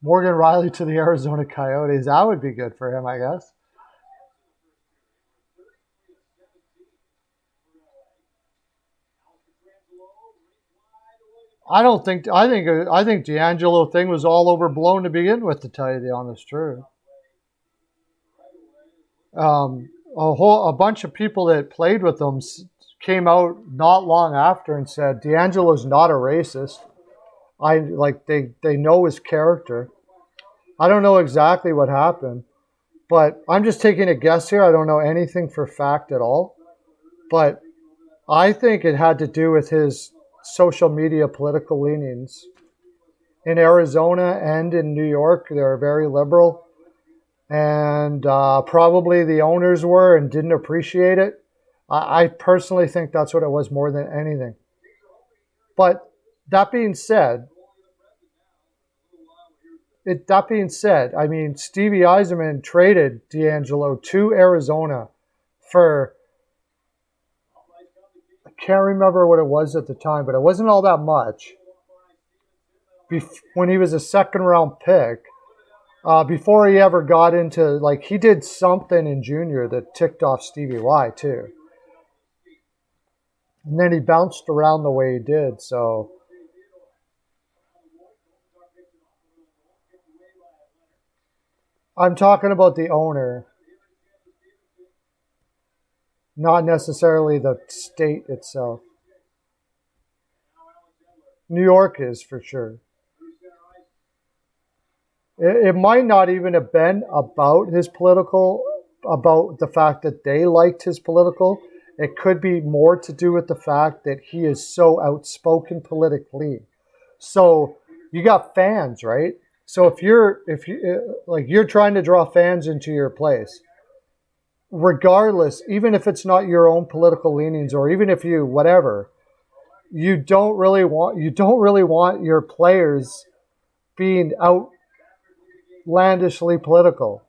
Morgan Riley to the Arizona Coyotes. That would be good for him, I guess. I think D'Angelo thing was all overblown to begin with, to tell you the honest truth. A bunch of people that played with him came out not long after and said D'Angelo's not a racist. They know his character. I don't know exactly what happened, but I'm just taking a guess here. I don't know anything for fact at all, but I think it had to do with his social media political leanings. In Arizona and in New York, they're very liberal, and probably the owners were and didn't appreciate it. I personally think that's what it was more than anything. But that being said, I mean, Stevie Yzerman traded D'Angelo to Arizona for, I can't remember what it was at the time, but it wasn't all that much. When he was a second-round pick, before he ever got into, he did something in junior that ticked off Stevie Y, too. And then he bounced around the way he did, so... I'm talking about the owner, not necessarily the state itself. New York is, for sure. It might not even have been about the fact that they liked his political. It could be more to do with the fact that he is so outspoken politically. So you got fans, right? So if you're trying to draw fans into your place, regardless, even if it's not your own political leanings, or even if you whatever, you don't really want your players being outlandishly political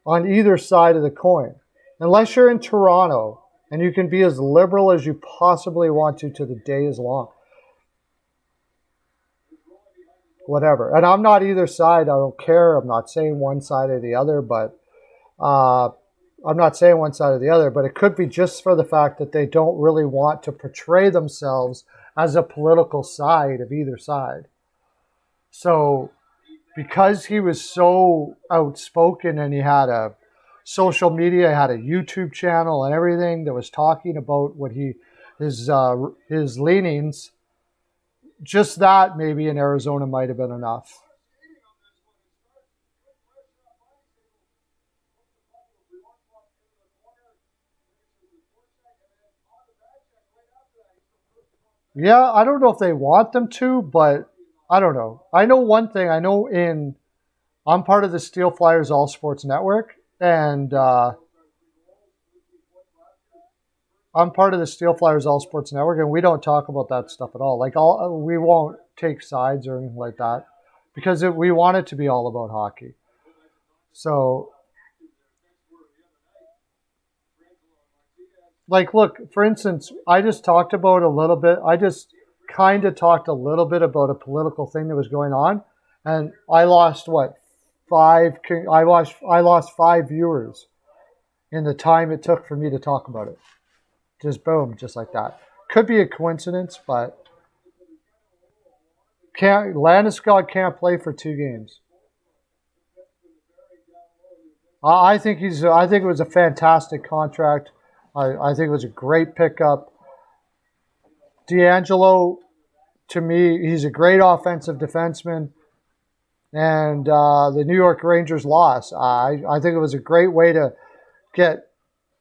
on either side of the coin. Unless you're in Toronto and you can be as liberal as you possibly want to the day is long. Whatever. And I'm not either side. I don't care. I'm not saying one side or the other, but it could be just for the fact that they don't really want to portray themselves as a political side of either side. So because he was so outspoken and he had a social media, had a YouTube channel and everything that was talking about what his leanings, just that maybe in Arizona might have been enough. Yeah, I don't know if they want them to, but I don't know. I know one thing. I'm part of the Steel Flyers All Sports Network, and I'm part of the Steel Flyers All Sports Network, and we don't talk about that stuff at all. We won't take sides or anything like that because we want it to be all about hockey. So, look, for instance, I just kind of talked a little bit about a political thing that was going on, and I lost I lost 5 viewers in the time it took for me to talk about it. Just boom, just like that. Could be a coincidence, but Landeskog can't play for 2 games. I think I think it was a fantastic contract. I think it was a great pickup. D'Angelo, to me, he's a great offensive defenseman. And the New York Rangers lost. I think it was a great way to get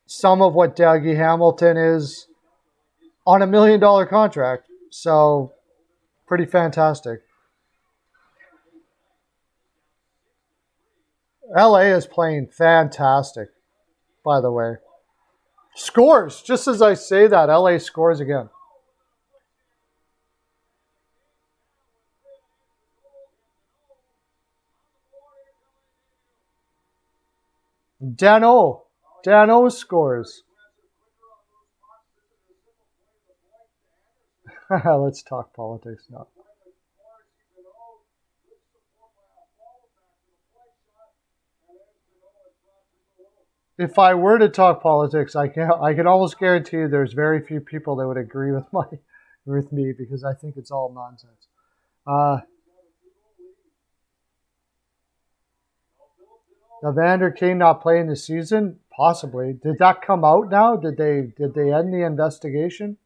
some of what Dougie Hamilton is on $1 million contract. So, pretty fantastic. LA is playing fantastic, by the way. Scores. Just as I say that, LA scores again. Dano scores. Let's talk politics now. If I were to talk politics, I can almost guarantee you there's very few people that would agree with me because I think it's all nonsense. Evander Kane not playing this season? Possibly. Did that come out now? Did they end the investigation?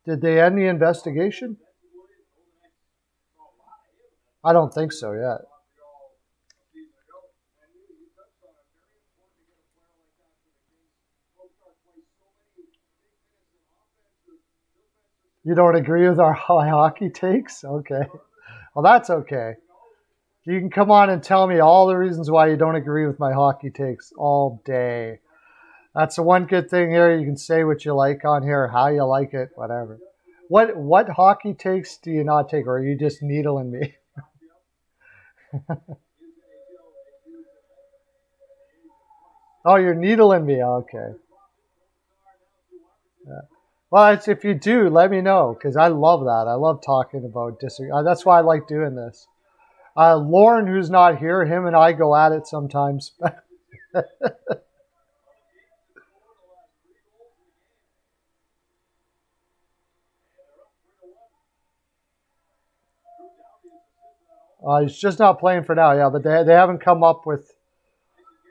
Did they end the investigation? I don't think so yet. You don't agree with our hockey takes? Okay. Well, that's okay. You can come on and tell me all the reasons why you don't agree with my hockey takes all day. That's the one good thing here. You can say what you like on here, how you like it, whatever. What hockey takes do you not take, or are you just needling me? Oh, you're needling me. Okay. Yeah. Well, if you do, let me know, because I love that. I love talking about disagree. That's why I like doing this. Lauren, who's not here, him and I go at it sometimes. He's just not playing for now, yeah, but they haven't come up with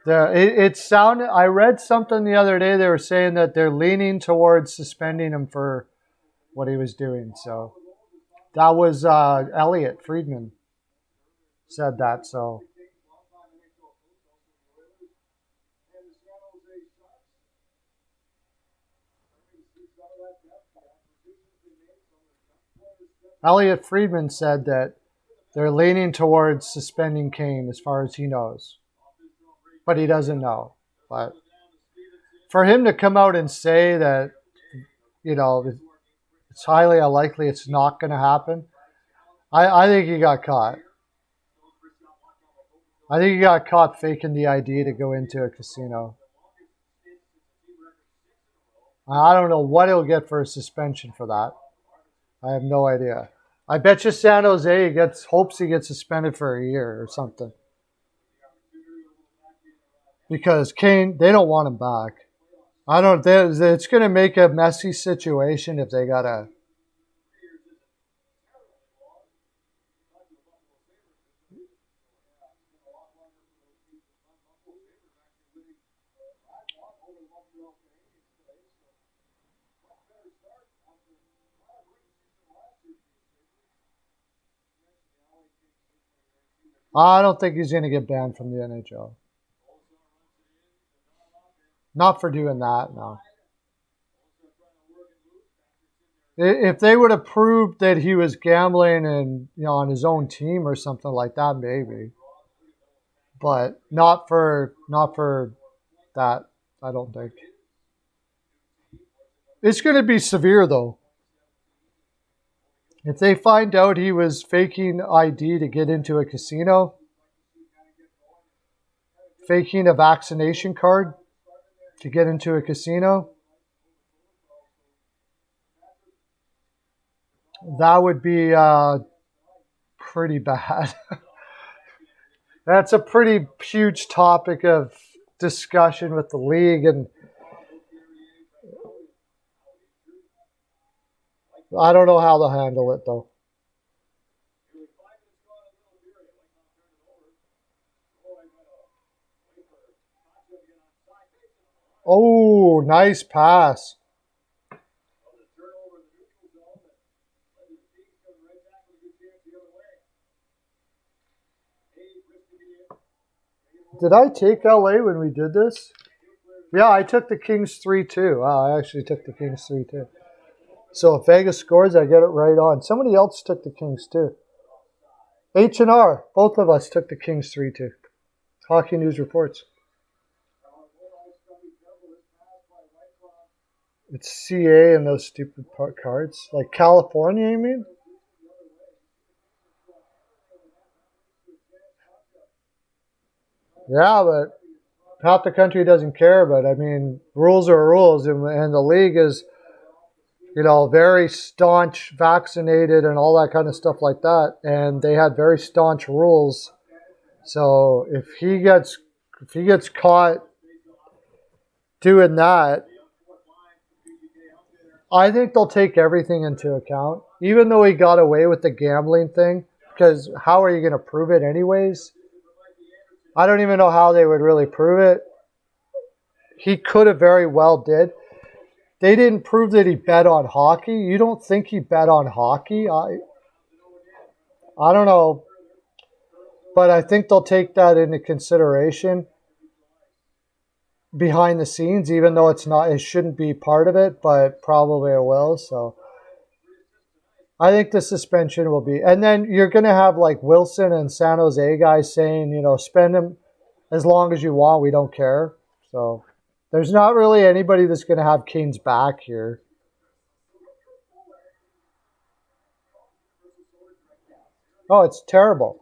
it sounded. I read something the other day. They were saying that they're leaning towards suspending him for what he was doing. So that was Elliot Friedman said that. So Elliot Friedman said that they're leaning towards suspending Kane as far as he knows. But he doesn't know. But for him to come out and say that, it's highly unlikely it's not going to happen, I think he got caught. I think he got caught faking the ID to go into a casino. I don't know what he'll get for a suspension for that. I have no idea. I bet you San Jose hopes he gets suspended for a year or something. Because Kane, they don't want him back. It's going to make a messy situation if they got to. I don't think he's going to get banned from the NHL. Not for doing that, no. If they would have proved that he was gambling and on his own team or something like that, maybe. But not for that, I don't think. It's going to be severe though. If they find out he was faking ID to get into a casino, faking a vaccination card to get into a casino, that would be pretty bad. That's a pretty huge topic of discussion with the league, and I don't know how they'll handle it though. Oh, nice pass. Did I take LA when we did this? Yeah, I took the Kings 3-2. Wow, I actually took the Kings 3-2. So if Vegas scores, I get it right on. Somebody else took the Kings too. H&R, both of us took the Kings 3-2. Hockey News reports. It's CA and those stupid cards. Like California, you mean? Yeah, but half the country doesn't care. But I mean, rules are rules, and the league is, very staunch, vaccinated, and all that kind of stuff like that. And they had very staunch rules. So if he gets caught doing that, I think they'll take everything into account. Even though he got away with the gambling thing, because how are you going to prove it anyways? I don't even know how they would really prove it. He could have very well did. They didn't prove that he bet on hockey. You don't think he bet on hockey? I don't know. But I think they'll take that into consideration behind the scenes, even though it shouldn't be part of it, but probably it will. So I think the suspension will be. And then you're going to have like Wilson and San Jose guys saying, spend him as long as you want. We don't care. So there's not really anybody that's going to have Kane's back here. Oh, it's terrible.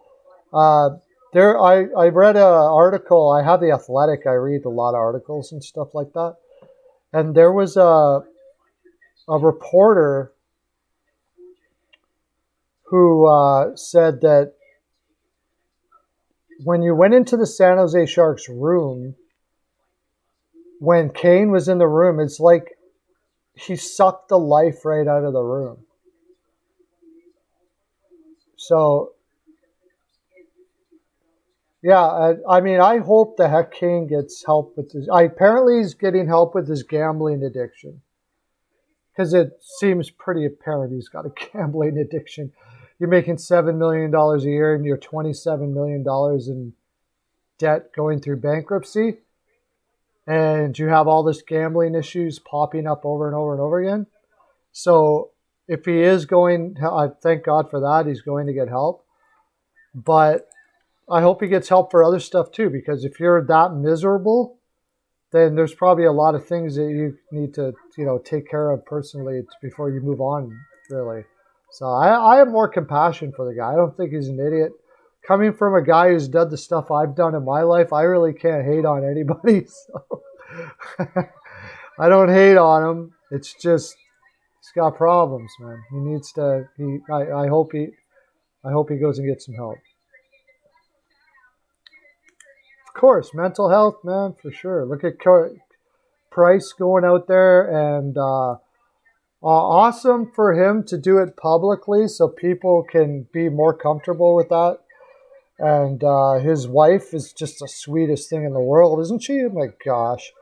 I read an article. I have The Athletic. I read a lot of articles and stuff like that. And there was a reporter who said that when you went into the San Jose Sharks room, when Kane was in the room, it's like he sucked the life right out of the room. So, yeah, I mean, I hope the heck Kane gets help with his. Apparently, he's getting help with his gambling addiction, because it seems pretty apparent he's got a gambling addiction. You're making $7 million a year, and you're $27 million in debt going through bankruptcy, and you have all this gambling issues popping up over and over and over again. So if he is going, I thank God for that. He's going to get help, but I hope he gets help for other stuff too, because if you're that miserable, then there's probably a lot of things that you need to, take care of personally before you move on, really. So I have more compassion for the guy. I don't think he's an idiot. Coming from a guy who's done the stuff I've done in my life, I really can't hate on anybody. So I don't hate on him. It's just he's got problems, man. He needs to. I hope he goes and gets some help. Of course, mental health, man, for sure. Look at Price going out there, and awesome for him to do it publicly so people can be more comfortable with that. And his wife is just the sweetest thing in the world, isn't she? Oh my gosh.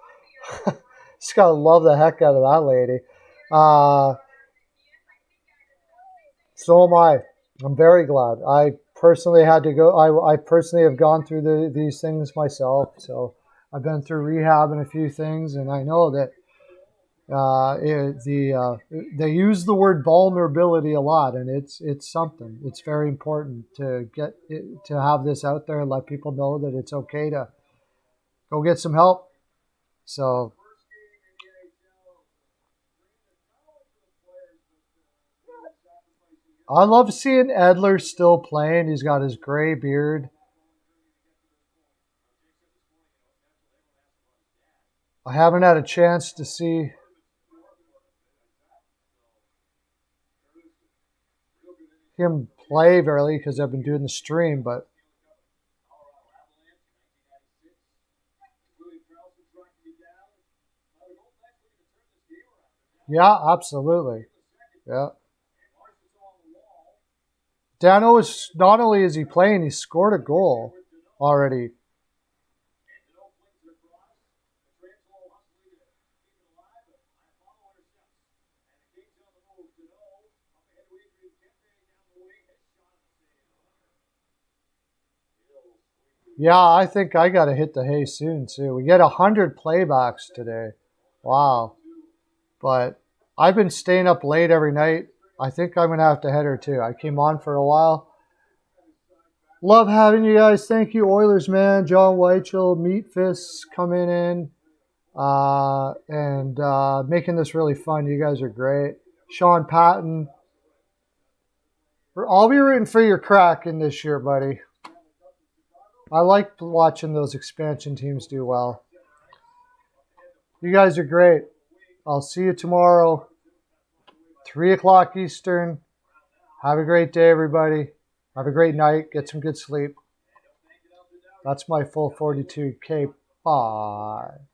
Just gotta love the heck out of that lady. So am I. I'm very glad. I personally had to go. I personally have gone through these things myself. So I've been through rehab and a few things, and I know that they use the word vulnerability a lot, and it's something. It's very important to have this out there and let people know that it's okay to go get some help. So I love seeing Edler still playing. He's got his gray beard. I haven't had a chance to see him play barely because I've been doing the stream, but Yeah, absolutely. Yeah. Dano is not only is he playing, he scored a goal already. Yeah, I think I got to hit the hay soon too. We get 100 playbacks today. Wow. But I've been staying up late every night. I think I'm gonna have to head her too. I came on for a while. Love having you guys. Thank you, Oilers, man. John Weichel, Meat Fists coming in and making this really fun. You guys are great. Sean Patton. I'll be rooting for your Kraken this year, buddy. I like watching those expansion teams do well. You guys are great. I'll see you tomorrow, 3 o'clock Eastern. Have a great day, everybody. Have a great night. Get some good sleep. That's my full 42K. Bye.